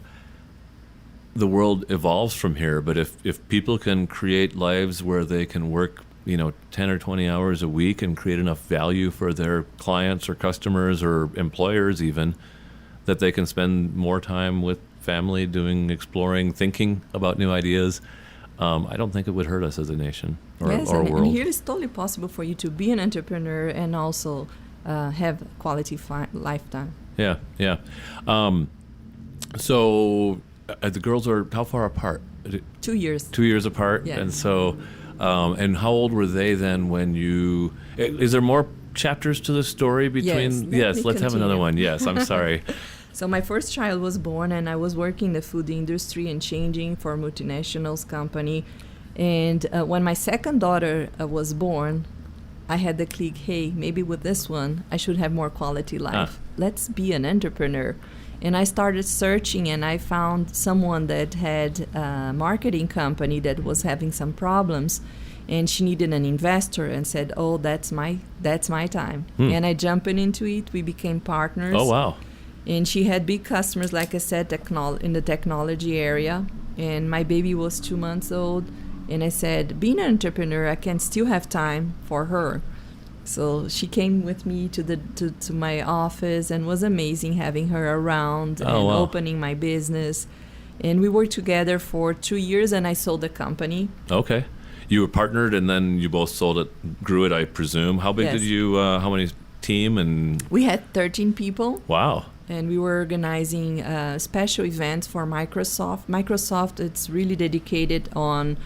A: the world evolves from here, but if people can create lives where they can work 10 or 20 hours a week and create enough value for their clients or customers or employers even, that they can spend more time with family doing, exploring, thinking about new ideas, I don't think it would hurt us as a nation or world.
B: And here it's totally possible for you to be an entrepreneur and also have quality lifetime.
A: Yeah, yeah. So the girls are how far apart?
B: 2 years.
A: 2 years apart?
B: Yeah.
A: And so, and how old were they then when you... Is there more chapters to the story between...
B: Yes,
A: let's have another one. Yes, I'm sorry.
B: So my first child was born, and I was working in the food industry and changing for multinationals company. And when my second daughter was born, I had the click, hey, maybe with this one, I should have more quality life. Let's be an entrepreneur. And I started searching, and I found someone that had a marketing company that was having some problems, and she needed an investor, and said, oh, that's my time. And I jumped into it. We became partners.
A: Oh, wow.
B: And she had big customers, like I said, in the technology area. And my baby was 2 months old. And I said, being an entrepreneur, I can still have time for her. So she came with me to my office, and was amazing having her around opening my business. And we worked together for 2 years, and I sold the company.
A: Okay. You were partnered, and then you both sold it, grew it, I presume. How big did you, how many team? And
B: we had 13 people.
A: Wow.
B: And we were organizing special events for Microsoft. Microsoft, it's really dedicated on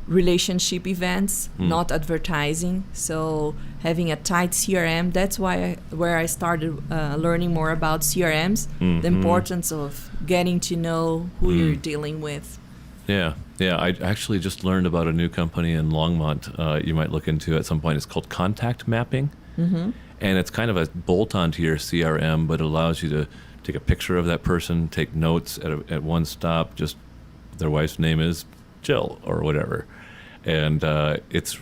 B: relationship events, not advertising. So having a tight CRM, that's where I started learning more about CRMs, the importance of getting to know who you're dealing with.
A: Yeah. I actually just learned about a new company in Longmont you might look into at some point. It's called Contact Mapping. And it's kind of a bolt-on to your CRM, but it allows you to take a picture of that person, take notes at one stop, just their wife's name is Jill or whatever. And it's,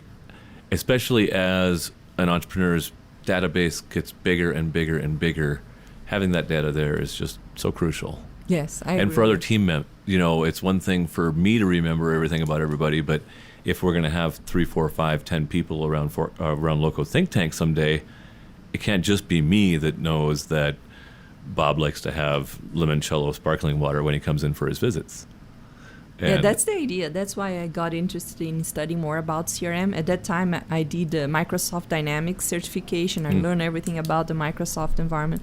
A: especially as an entrepreneur's database gets bigger and bigger and bigger, having that data there is just so crucial.
B: Yes, I
A: And
B: agree.
A: for other team members, it's one thing for me to remember everything about everybody, but if we're going to have 3, 4, 5, 10 people around LoCo Think Tank someday, it can't just be me that knows that Bob likes to have limoncello sparkling water when he comes in for his visits.
B: Yeah, that's the idea. That's why I got interested in studying more about CRM. At that time, I did the Microsoft Dynamics certification. I learned everything about the Microsoft environment.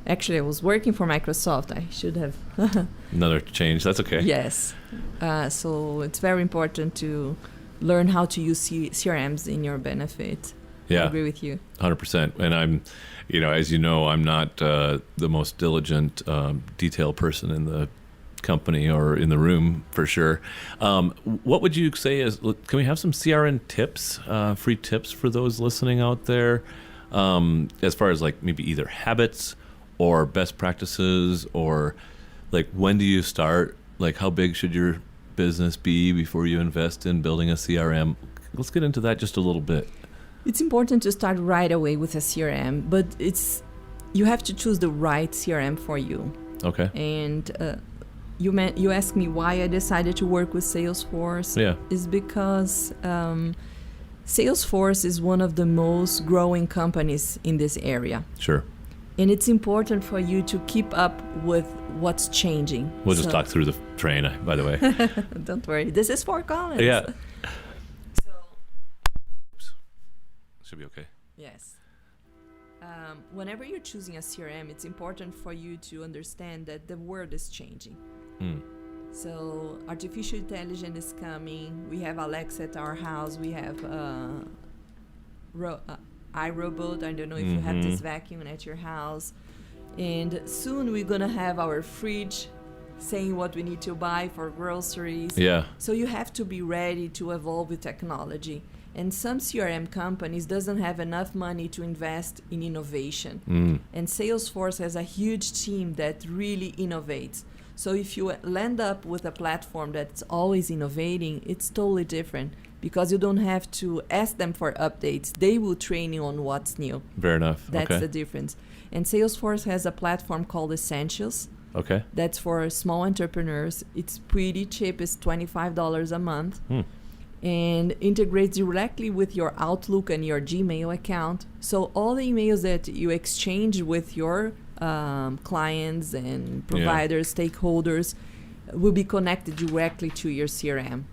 B: Actually, I was working for Microsoft. I should have.
A: Another change. That's okay.
B: Yes. So it's very important to learn how to use CRMs in your benefit.
A: Yeah.
B: I agree with you.
A: 100%. And I'm, as you know, I'm not the most diligent detail person in the company or in the room for sure. What would you say is, can we have some CRM tips, free tips for those listening out there, as far as like maybe either habits or best practices, or like when do you start? Like how big should your business be before you invest in building a CRM? Let's get into that just a little bit.
B: It's important to start right away with a CRM, but you have to choose the right CRM for you.
A: Okay.
B: And you asked me why I decided to work with Salesforce.
A: Yeah.
B: Is because Salesforce is one of the most growing companies in this area.
A: Sure.
B: And it's important for you to keep up with what's changing.
A: We'll just talk through the train, by the way.
B: Don't worry. This is for Collins.
A: Yeah.
B: So,
A: Should be okay.
B: yes. Whenever you're choosing a CRM, it's important for you to understand that the world is changing. So artificial intelligence is coming. We have Alexa at our house. We have iRobot. I don't know if you have this vacuum at your house. And soon we're going to have our fridge saying what we need to buy for groceries.
A: Yeah.
B: So you have to be ready to evolve with technology. And some CRM companies doesn't have enough money to invest in innovation. And Salesforce has a huge team that really innovates. So if you land up with a platform that's always innovating, it's totally different because you don't have to ask them for updates. They will train you on what's new.
A: Fair enough.
B: That's
A: okay.
B: the difference. And Salesforce has a platform called Essentials.
A: Okay.
B: That's for small entrepreneurs. It's pretty cheap. It's $25 a month. And integrates directly with your Outlook and your Gmail account. So all the emails that you exchange with your clients and providers, stakeholders, will be connected directly to your CRM.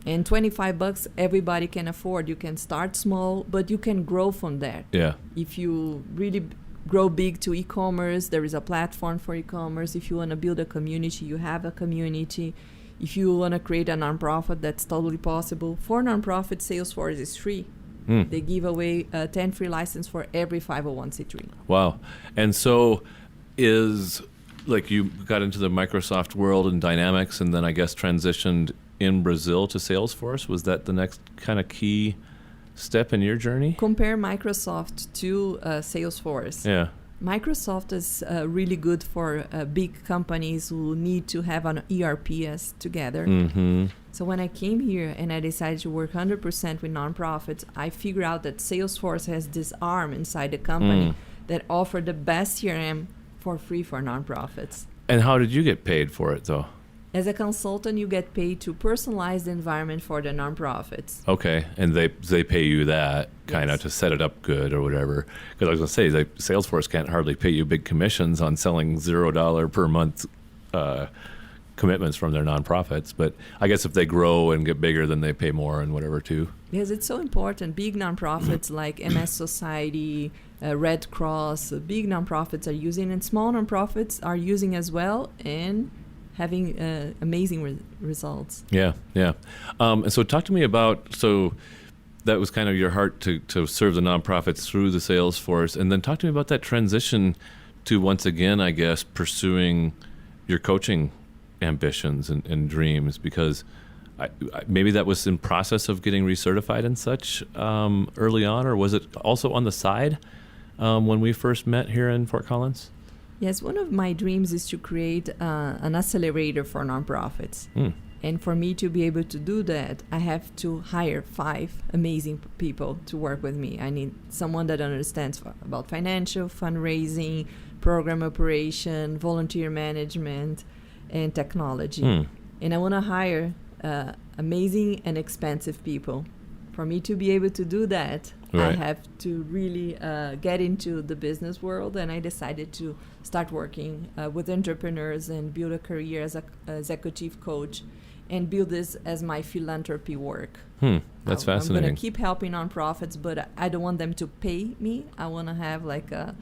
B: And $25 everybody can afford. You can start small, but you can grow from there.
A: Yeah.
B: If you really grow big to e-commerce, there is a platform for e-commerce. If you want to build a community, you have a community. If you want to create a nonprofit, that's totally possible. For nonprofit, Salesforce is free. They give away 10 free license for every 501c3.
A: Wow. And so is, like, you got into the Microsoft world and Dynamics and then I guess transitioned in Brazil to Salesforce. Was that the next kind of key step in your journey?
B: Compare Microsoft to Salesforce.
A: Yeah.
B: Microsoft is really good for big companies who need to have an ERP together. So when I came here and I decided to work 100% with nonprofits, I figured out that Salesforce has this arm inside the company that offered the best CRM for free for nonprofits.
A: And how did you get paid for it, though?
B: As a consultant, you get paid to personalize the environment for the nonprofits.
A: Okay, and they pay you that kind of to set it up good or whatever. Because I was going to say, Salesforce can't hardly pay you big commissions on selling $0 per month commitments from their nonprofits. But I guess if they grow and get bigger, then they pay more and whatever too.
B: Yes, it's so important. Big nonprofits like MS Society, Red Cross, big nonprofits are using, and small nonprofits are using as well. And having amazing results.
A: Yeah. And so talk to me about, so that was kind of your heart to serve the nonprofits through the sales force. And then talk to me about that transition to, once again, I guess, pursuing your coaching ambitions and dreams, because maybe that was in process of getting recertified and such early on, or was it also on the side when we first met here in Fort Collins?
B: Yes, one of my dreams is to create an accelerator for nonprofits. And for me to be able to do that, I have to hire 5 amazing people to work with me. I need someone that understands about financial, fundraising, program operation, volunteer management, and technology. And I want to hire amazing and expensive people. For me to be able to do that, I have to really get into the business world, and I decided to start working with entrepreneurs and build a career as an executive coach and build this as my philanthropy work.
A: That's fascinating.
B: I'm going to keep helping nonprofits, but I don't want them to pay me. I want to have like a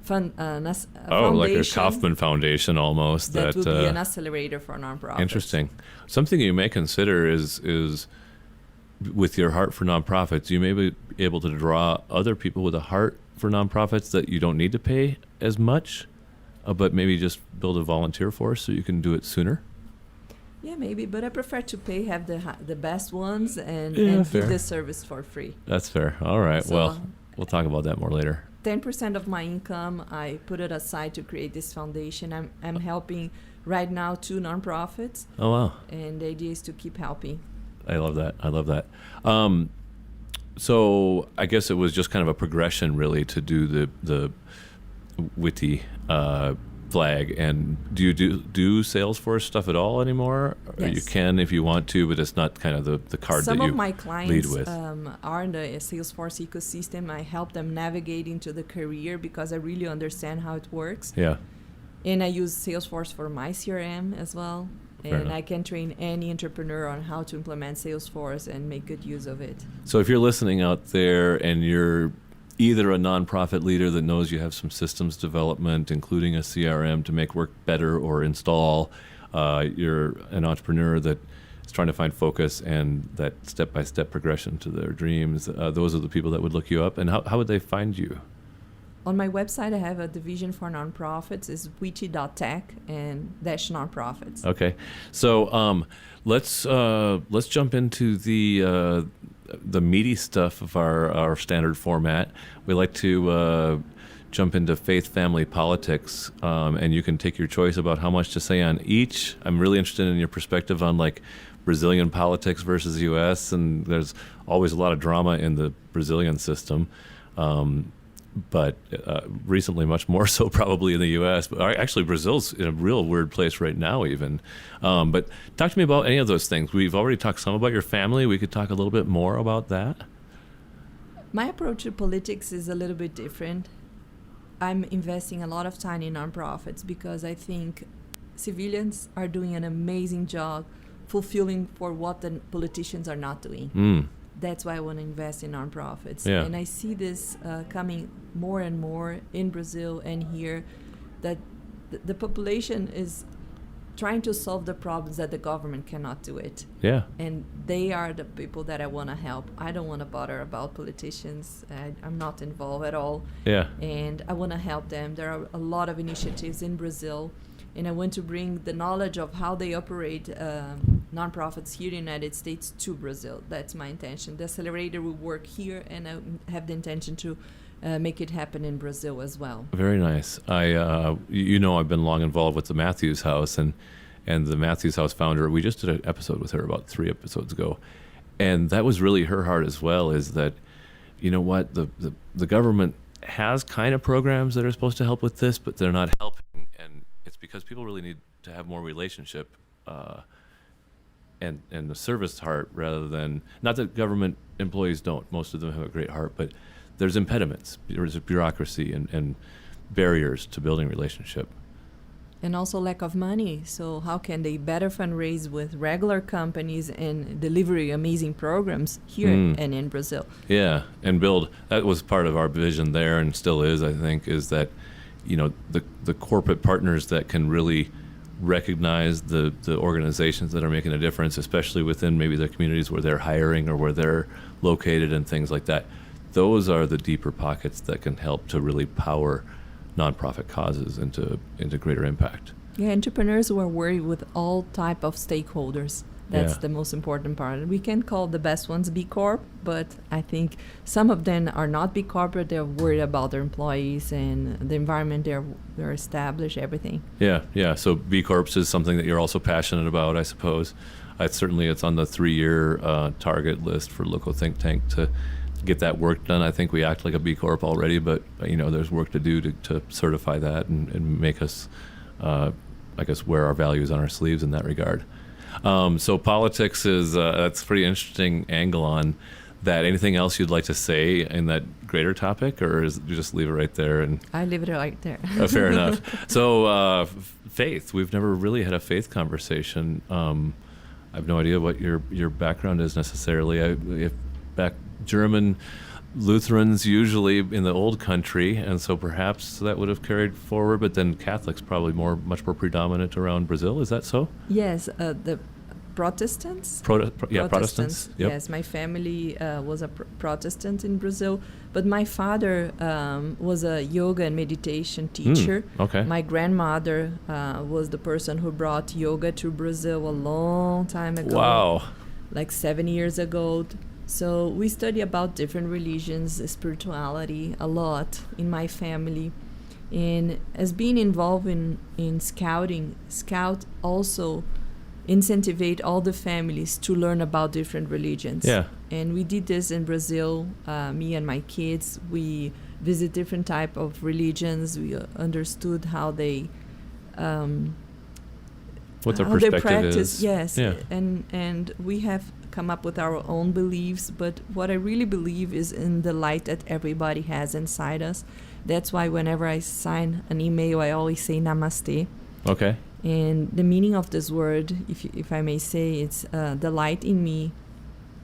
B: foundation.
A: Like a Kauffman Foundation almost.
B: That would be an accelerator for nonprofits.
A: Interesting. Something you may consider is with your heart for nonprofits, you may be able to draw other people with a heart for nonprofits that you don't need to pay as much, but maybe just build a volunteer force so you can do it sooner.
B: Yeah, maybe, but I prefer to have the best ones and
A: fair.
B: do the service for free.
A: That's fair. All right.
B: So,
A: well, we'll talk about that more later.
B: 10% of my income, I put it aside to create this foundation. I'm helping right now 2 nonprofits.
A: Oh, wow.
B: And the idea is to keep helping.
A: I love that. So I guess it was just kind of a progression, really, to do the witty flag. And do you do Salesforce stuff at all anymore?
B: Yes.
A: Or you can if you want to, but it's not kind of the card
B: Some
A: that you
B: of my
A: lead
B: clients
A: with.
B: Are in the Salesforce ecosystem. I help them navigate into the career because I really understand how it works.
A: Yeah.
B: And I use Salesforce for my CRM as well. And I can train any entrepreneur on how to implement Salesforce and make good use of it.
A: So if you're listening out there and you're either a nonprofit leader that knows you have some systems development, including a CRM to make work better or install, you're an entrepreneur that is trying to find focus and that step-by-step progression to their dreams, those are the people that would look you up. And how would they find you?
B: On my website, I have a division for nonprofits. It's witty.tech and -nonprofits.
A: Okay, so let's jump into the meaty stuff of our standard format. We like to jump into faith, family, politics, and you can take your choice about how much to say on each. I'm really interested in your perspective on like Brazilian politics versus U.S., and there's always a lot of drama in the Brazilian system. But recently much more so probably in the U.S. But actually, Brazil's in a real weird place right now even. But talk to me about any of those things. We've already talked some about your family. We could talk a little bit more about that.
B: My approach to politics is a little bit different. I'm investing a lot of time in nonprofits because I think civilians are doing an amazing job fulfilling for what the politicians are not doing. That's why I want to invest in nonprofits.
A: Yeah.
B: And I see this coming more and more in Brazil and here, that the population is trying to solve the problems that the government cannot do it.
A: Yeah.
B: And they are the people that I want to help. I don't want to bother about politicians. I'm not involved at all.
A: Yeah.
B: And I want to help them. There are a lot of initiatives in Brazil, and I want to bring the knowledge of how they operate nonprofits here in the United States to Brazil. That's my intention. The accelerator will work here, and I have the intention to make it happen in Brazil as well.
A: Very nice. I've been long involved with the Matthews House, and the Matthews House founder, we just did an episode with her about 3 episodes ago, and that was really her heart as well, is that, you know what, the government has kind of programs that are supposed to help with this, but they're not helping, and it's because people really need to have more relationship and the service heart rather than, not that government employees don't, most of them have a great heart, but there's impediments, there's bureaucracy and barriers to building relationship.
B: And also lack of money. So how can they better fundraise with regular companies and deliver amazing programs here and in Brazil? Yeah,
A: and build, that was part of our vision there and still is, I think, is that, you know, the corporate partners that can really recognize the organizations that are making a difference, especially within maybe the communities where they're hiring or where they're located and things like that. Those are the deeper pockets that can help to really power nonprofit causes into greater impact.
B: Yeah, entrepreneurs who are worried with all type of stakeholders. That's the most important part. We can call the best ones B Corp, but I think some of them are not B Corp, but they're worried about their employees and the environment they're established, everything.
A: Yeah. So B Corps is something that you're also passionate about, I suppose. Certainly it's on the 3-year target list for LoCo Think Tank to get that work done. I think we act like a B Corp already, but there's work to do to certify that and make us, I guess, wear our values on our sleeves in that regard. So politics is that's a pretty interesting angle on that. Anything else you'd like to say in that greater topic, or you just leave it right there? And
B: I leave it right there.
A: Fair enough. So faith. We've never really had a faith conversation. I have no idea what your background is necessarily. If back German Lutherans usually in the old country, and so perhaps that would have carried forward, but then Catholics probably much more predominant around Brazil. Is that so?
B: Yes, the Protestants.
A: Protestants. Yep.
B: Yes, my family was a Protestant in Brazil, but my father was a yoga and meditation teacher.
A: Okay.
B: My grandmother was the person who brought yoga to Brazil a long time ago.
A: Wow.
B: Like 7 years ago. So we study about different religions, spirituality a lot in my family. And as being involved in scouting, Scout also incentivate all the families to learn about different religions.
A: Yeah.
B: And we did this in Brazil, me and my kids. We visit different type of religions. We understood how they
A: what their
B: how
A: perspective
B: they practice,
A: is.
B: yes.
A: Yeah.
B: And we have come up with our own beliefs, but what I really believe is in the light that everybody has inside us. That's why whenever I sign an email, I always say namaste.
A: Okay.
B: And the meaning of this word, if I may say, it's the light in me,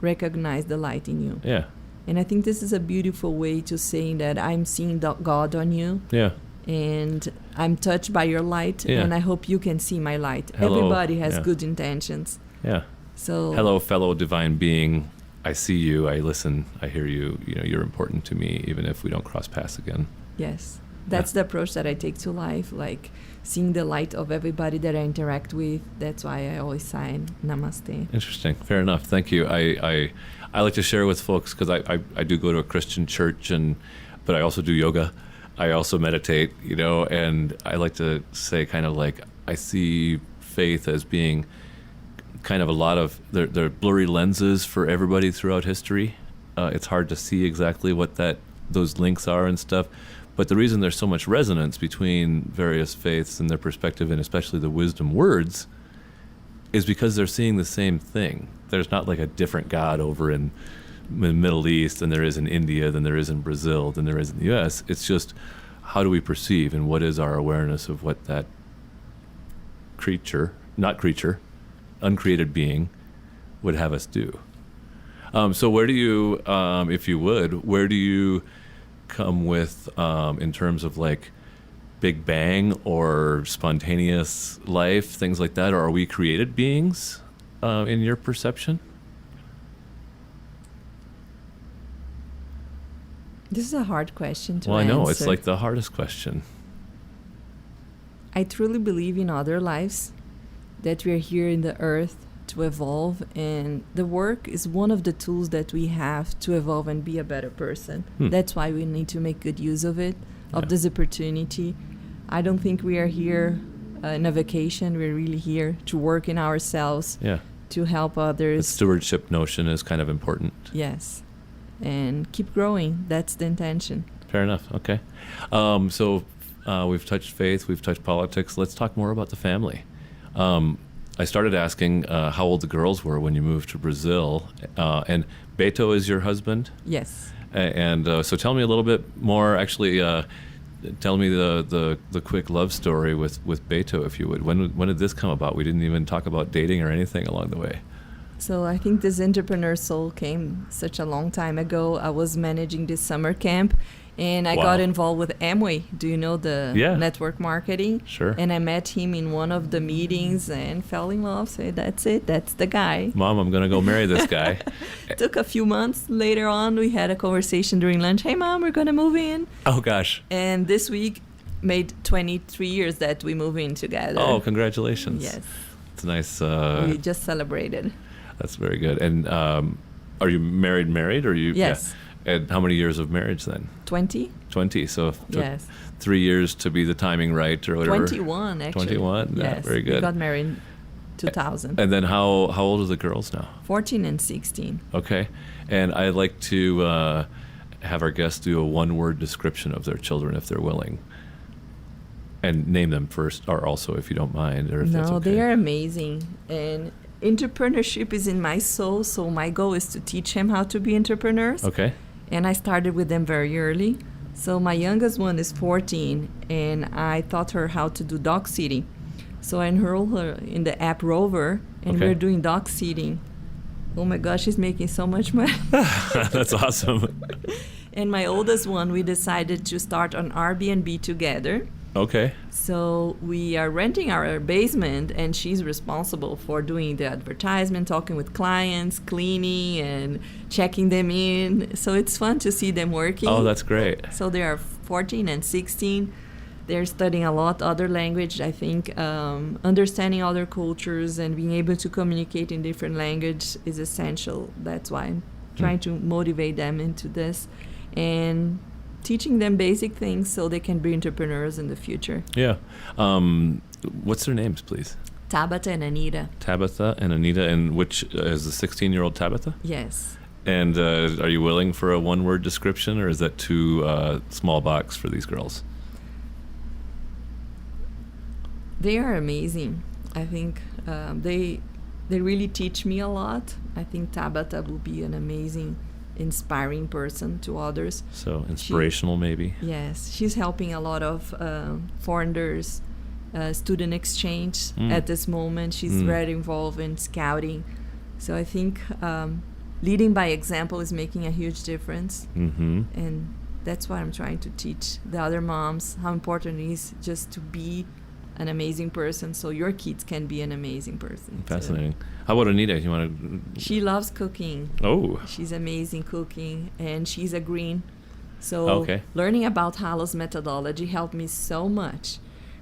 B: recognize the light in you.
A: Yeah.
B: And I think this is a beautiful way to saying that I'm seeing God on you.
A: Yeah.
B: And I'm touched by your light,
A: Yeah.
B: and I hope you can see my light.
A: Hello.
B: Everybody has
A: Yeah.
B: good intentions.
A: Yeah.
B: So
A: Hello, fellow divine being. I see you. I listen. I hear you. You're important to me, even if we don't cross paths again.
B: yes, that's the approach that I take to life, like seeing the light of everybody that I interact with. That's why I always sign namaste.
A: Interesting. Fair enough. Thank you. I like to share with folks because I do go to a Christian church, but I also do yoga. I also meditate, and I like to say kind of like I see faith as being kind of a lot of they're blurry lenses for everybody throughout history. It's hard to see exactly what those links are and stuff. But the reason there's so much resonance between various faiths and their perspective, and especially the wisdom words, is because they're seeing the same thing. There's not like a different God over in the Middle East than there is in India, than there is in Brazil, than there is in the U.S. It's just how do we perceive and what is our awareness of what that uncreated being would have us do. So where do you, if you would, where do you come with in terms of like Big Bang or spontaneous life, things like that? Or are we created beings in your perception?
B: This is a hard question to answer.
A: Well, I know. It's like the hardest question.
B: I truly believe in other lives, that we are here in the earth to evolve, and the work is one of the tools that we have to evolve and be a better person. That's why we need to make good use of it, of this opportunity. I don't think we are here in a vacation. We're really here to work in ourselves, to help others.
A: The stewardship notion is kind of important.
B: Yes. And keep growing. That's the intention.
A: Fair enough. Okay. So we've touched faith, we've touched politics. Let's talk more about the family. I started asking how old the girls were when you moved to Brazil. And Beto is your husband?
B: Yes.
A: And so tell me a little bit more. Actually, tell me the quick love story with Beto, if you would. When did this come about? We didn't even talk about dating or anything along the way.
B: So I think this entrepreneur soul came such a long time ago. I was managing this summer camp, And I
A: Wow.
B: got involved with Amway. Do you know the
A: Yeah.
B: network marketing?
A: Sure.
B: And I met him in one of the meetings and fell in love. So that's it. That's the guy.
A: Mom, I'm going to go marry this guy.
B: Took a few months later on. We had a conversation during lunch. Hey, Mom, we're going to move in.
A: Oh, gosh.
B: And this week made 23 years that we move in together.
A: Oh, congratulations.
B: Yes.
A: It's nice.
B: We just celebrated.
A: That's very good. And are you married? Or you?
B: Yes.
A: Yeah. And how many years of marriage then?
B: 20?
A: 20. So it took
B: Yes.
A: 3 years to be the timing right or whatever.
B: 21, actually.
A: 21? Yeah,
B: Yes.
A: very good.
B: We got married in 2000.
A: And then how old are the girls now?
B: 14 and 16.
A: Okay. And I'd like to have our guests do a one-word description of their children if they're willing. And name them first, or also if you don't mind, or if that's
B: No,
A: okay.
B: they are amazing. And entrepreneurship is in my soul, so my goal is to teach them how to be entrepreneurs.
A: Okay.
B: And I started with them very early. So my youngest one is 14, and I taught her how to do dog sitting. So I enrolled her in the app Rover, and
A: Okay.
B: we're doing dog sitting. Oh my gosh, she's making so much money.
A: That's awesome.
B: And my oldest one, we decided to start an Airbnb together.
A: Okay.
B: So we are renting our basement, and she's responsible for doing the advertisement, talking with clients, cleaning, and checking them in. So it's fun to see them working.
A: Oh, that's great.
B: So they are 14 and 16. They're studying a lot other language. I think understanding other cultures and being able to communicate in different language is essential. That's why I'm trying to motivate them into this and teaching them basic things so they can be entrepreneurs in the future.
A: Yeah. What's their names, please?
B: Tabata and Anita.
A: Tabitha and Anita, and which is the 16-year-old Tabitha?
B: Yes.
A: And are you willing for a one-word description, or is that too small box for these girls?
B: They are amazing. I think they really teach me a lot. I think Tabata will be an amazing, inspiring person to others.
A: So inspirational, maybe?
B: Yes, she's helping a lot of foreigners, student exchange at this moment. She's very involved in scouting. So I think leading by example is making a huge difference.
A: Mm-hmm.
B: And that's why I'm trying to teach the other moms how important it is just to be an amazing person so your kids can be an amazing person.
A: Fascinating. How about Anita? You want to?
B: She loves cooking.
A: Oh.
B: She's amazing cooking, and she's a green. So
A: Okay.
B: learning about Hallos methodology helped me so much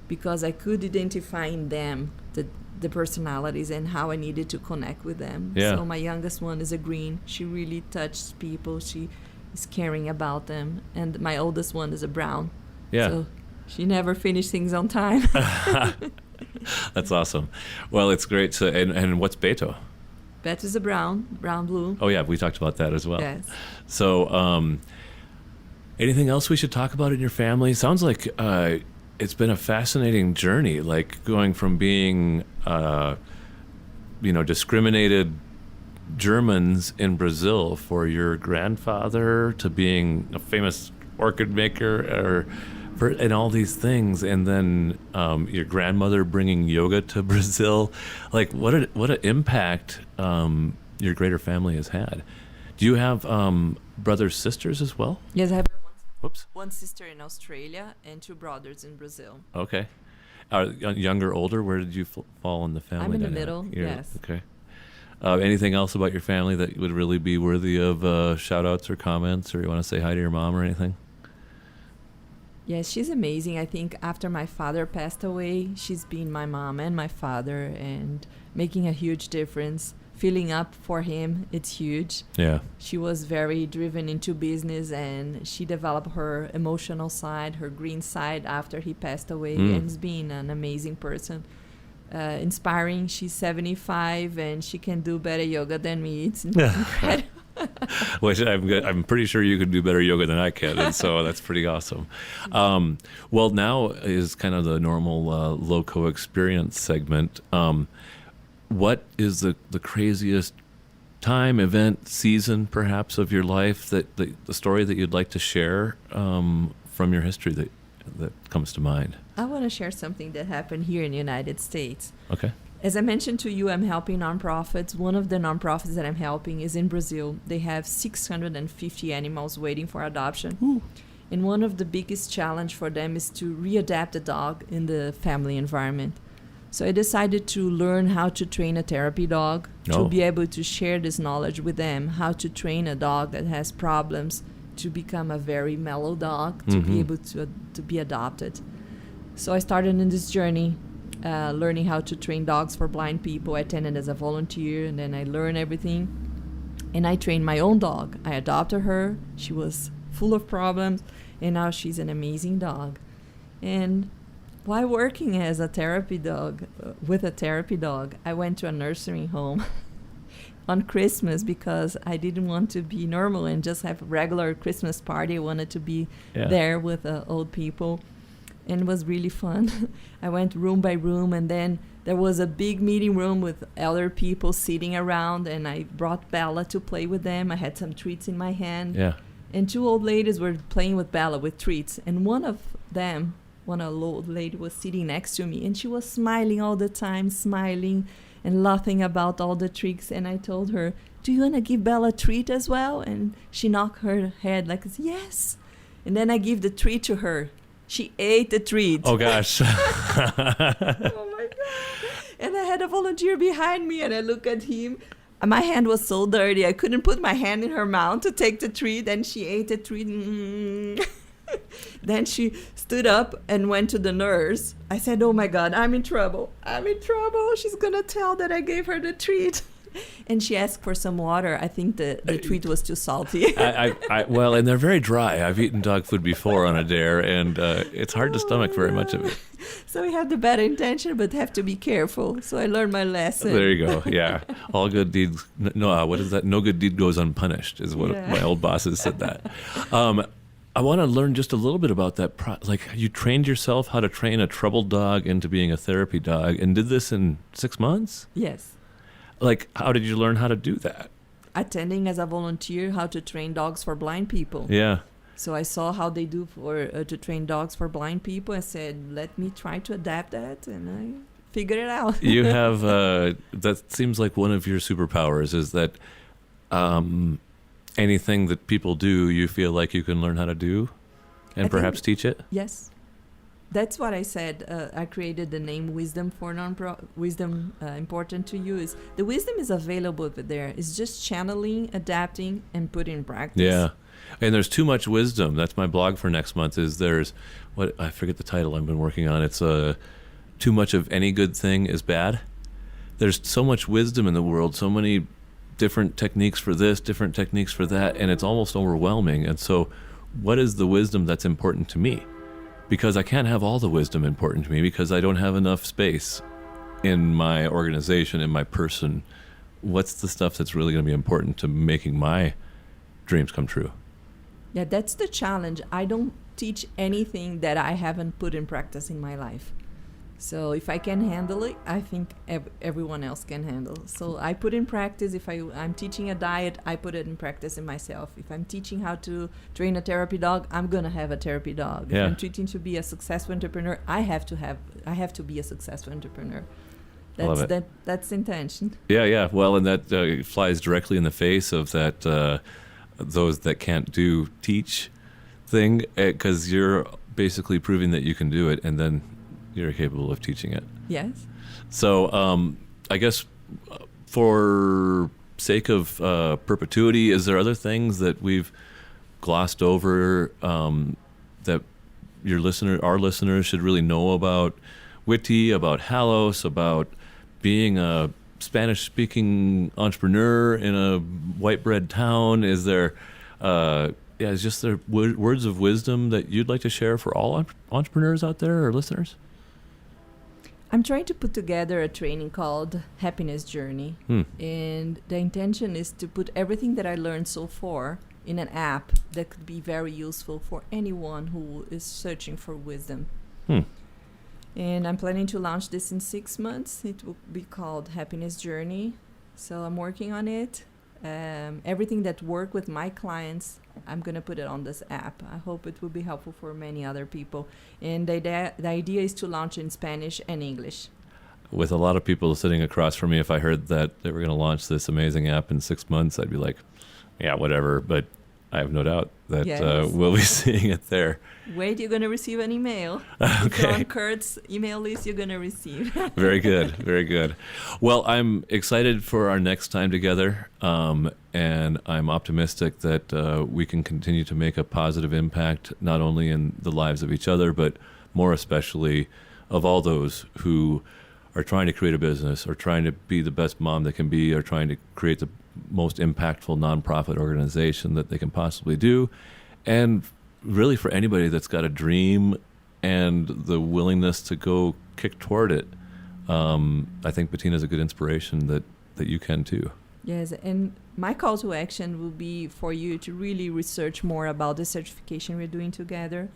B: because I could identify in them the personalities and how I needed to connect with them.
A: Yeah.
B: So my youngest one is a green. She really touches people. She is caring about them. And my oldest one is a brown.
A: Yeah.
B: So she never finished things on time.
A: That's awesome. Well, it's great. So, and what's Beto?
B: Bet is a brown blue.
A: Oh, yeah, we talked about that as well.
B: Yes.
A: So, anything else we should talk about in your family? Sounds like it's been a fascinating journey, like going from being, discriminated Germans in Brazil for your grandfather to being a famous orchid maker and all these things, and then your grandmother bringing yoga to Brazil. Like, what an impact your greater family has had. Do you have brothers, sisters as well?
B: Yes, I have
A: Whoops.
B: one sister in Australia and 2 brothers in Brazil.
A: Okay. Younger, older? Where did you fall in the family
B: I'm in the
A: dynamic?
B: middle, yes.
A: Okay. Anything else about your family that would really be worthy of shout-outs or comments, or you want to say hi to your mom or anything?
B: Yes, she's amazing. I think after my father passed away, she's been my mom and my father and making a huge difference. Filling up for him, it's huge.
A: Yeah.
B: She was very driven into business, and she developed her emotional side, her green side after he passed away, and is being an amazing person. Inspiring. She's 75 and she can do better yoga than me. It's incredible.
A: Which I'm pretty sure you could do better yoga than I can, and so that's pretty awesome. Well, now is kind of the normal LoCo experience segment. What is the craziest time, event, season, perhaps, of your life that the story that you'd like to share from your history that comes to mind?
B: I want to share something that happened here in the United States.
A: Okay.
B: As I mentioned to you, I'm helping nonprofits. One of the nonprofits that I'm helping is in Brazil. They have 650 animals waiting for adoption.
A: Ooh.
B: And one of the biggest challenge for them is to readapt the dog in the family environment. So I decided to learn how to train a therapy dog, to be able to share this knowledge with them, how to train a dog that has problems to become a very mellow dog, to be able to be adopted. So I started in this journey, learning how to train dogs for blind people. I attended as a volunteer, and then I learned everything. And I trained my own dog. I adopted her. She was full of problems, and now she's an amazing dog. And while working as a therapy dog, with a therapy dog, I went to a nursing home on Christmas because I didn't want to be normal and just have a regular Christmas party. I wanted to be there with old people, and it was really fun. I went room by room, and then there was a big meeting room with elder people sitting around, and I brought Bella to play with them. I had some treats in my hand.
A: Yeah.
B: And two old ladies were playing with Bella with treats, and one old lady was sitting next to me, and she was smiling all the time, smiling and laughing about all the tricks. And I told her, "Do you want to give Bella a treat as well?" And she knocked her head like, "Yes." And then I give the treat to her. She ate the treat.
A: Oh, gosh.
B: Oh, my God. And I had a volunteer behind me, and I look at him. My hand was so dirty. I couldn't put my hand in her mouth to take the treat, and she ate the treat. Then she stood up and went to the nurse. I said, "Oh, my God, I'm in trouble. I'm in trouble. She's going to tell that I gave her the treat." And she asked for some water. I think the treat was too salty.
A: Well, and they're very dry. I've eaten dog food before on a dare, and it's hard to stomach very much of it.
B: So we have the better intention, but have to be careful. So I learned my lesson.
A: There you go. Yeah. All good deeds. No, what is that? No good deed goes unpunished is what my old bosses said that. I want to learn just a little bit about that. Like, you trained yourself how to train a troubled dog into being a therapy dog, and did this in 6 months?
B: Yes.
A: Like, how did you learn how to do that?
B: Attending as a volunteer how to train dogs for blind people.
A: Yeah.
B: So I saw how they do to train dogs for blind people. I said, let me try to adapt that, and I figured it out.
A: You have, that seems like one of your superpowers is that anything that people do, you feel like you can learn how to do and perhaps teach it?
B: Yes. That's what I said. I created the name Wisdom for Wisdom important to you. Is the wisdom is available there. It's just channeling, adapting, and putting in practice.
A: Yeah. And there's too much wisdom. That's my blog for next month. I forget the title I've been working on. It's too much of any good thing is bad. There's so much wisdom in the world, so many different techniques for this, different techniques for that, and it's almost overwhelming. And so what is the wisdom that's important to me? Because I can't have all the wisdom important to me because I don't have enough space in my organization, in my person. What's the stuff that's really going to be important to making my dreams come true?
B: Yeah, that's the challenge. I don't teach anything that I haven't put in practice in my life. So if I can handle it, I think everyone else can handle. So I put in practice. If I'm teaching a diet, I put it in practice in myself. If I'm teaching how to train a therapy dog, I'm going to have a therapy dog.
A: Yeah.
B: If I'm teaching to be a successful entrepreneur, I have to be a successful entrepreneur. That's the intention.
A: Yeah. Well, and that flies directly in the face of that those that can't do teach thing, because you're basically proving that you can do it, and then you're capable of teaching it.
B: Yes.
A: So I guess for sake of perpetuity, is there other things that we've glossed over that our listeners should really know about Witty, about Hallos, about being a Spanish-speaking entrepreneur in a white bread town? Is there is there words of wisdom that you'd like to share for all entrepreneurs out there or listeners?
B: I'm trying to put together a training called Happiness Journey. And the intention is to put everything that I learned so far in an app that could be very useful for anyone who is searching for wisdom. And I'm planning to launch this in 6 months. It will be called Happiness Journey. So I'm working on it. Everything that work with my clients, I'm going to put it on this app. I hope it will be helpful for many other people. And the idea is to launch in Spanish and English.
A: With a lot of people sitting across from me, if I heard that they were going to launch this amazing app in 6 months, I'd be like, yeah, whatever. But I have no doubt that
B: Yes.
A: we'll be seeing it there.
B: Wait, you're going to receive an email.
A: Okay.
B: If you're on Curt's email list, you're going to receive.
A: Very good. Very good. Well, I'm excited for our next time together, and I'm optimistic that we can continue to make a positive impact, not only in the lives of each other, but more especially of all those who are trying to create a business or trying to be the best mom they can be or trying to create the most impactful nonprofit organization that they can possibly do. And really for anybody that's got a dream and the willingness to go kick toward it, I think Betina is a good inspiration that you can too.
B: Yes, and my call to action will be for you to really research more about the certification we're doing together.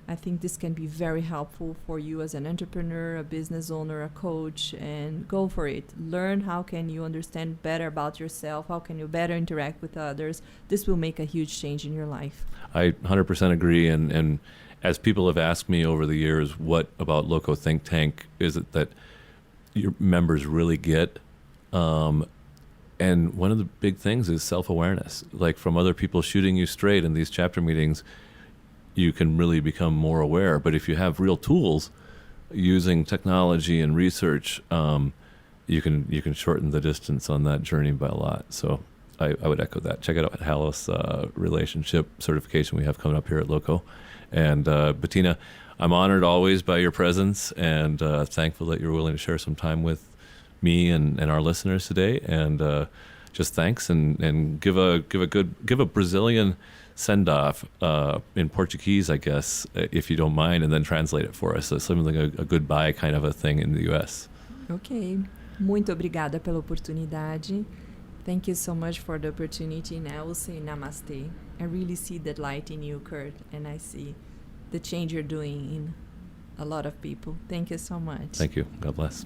B: I think this can be very helpful for you as an entrepreneur, a business owner, a coach, and go for it. Learn how can you understand better about yourself, how can you better interact with others. This will make a huge change in your life.
A: I 100% agree, and as people have asked me over the years, what about LoCo Think Tank is it that your members really get? And one of the big things is self-awareness. Like from other people shooting you straight in these chapter meetings, you can really become more aware. But if you have real tools using technology and research, you can shorten the distance on that journey by a lot. So I would echo that. Check it out at Hallos Relationship Certification we have coming up here at LoCo. And Betina, I'm honored always by your presence and thankful that you're willing to share some time with me and our listeners today. And just thanks and give a Brazilian send-off in Portuguese, I guess, if you don't mind, and then translate it for us. So something like a goodbye kind of a thing in the U.S.
B: Okay. Muito obrigada pela oportunidade. Thank you so much for the opportunity. And I will say namaste. I really see that light in you, Curt, and I see the change you're doing in a lot of people. Thank you so much.
A: Thank you. God bless.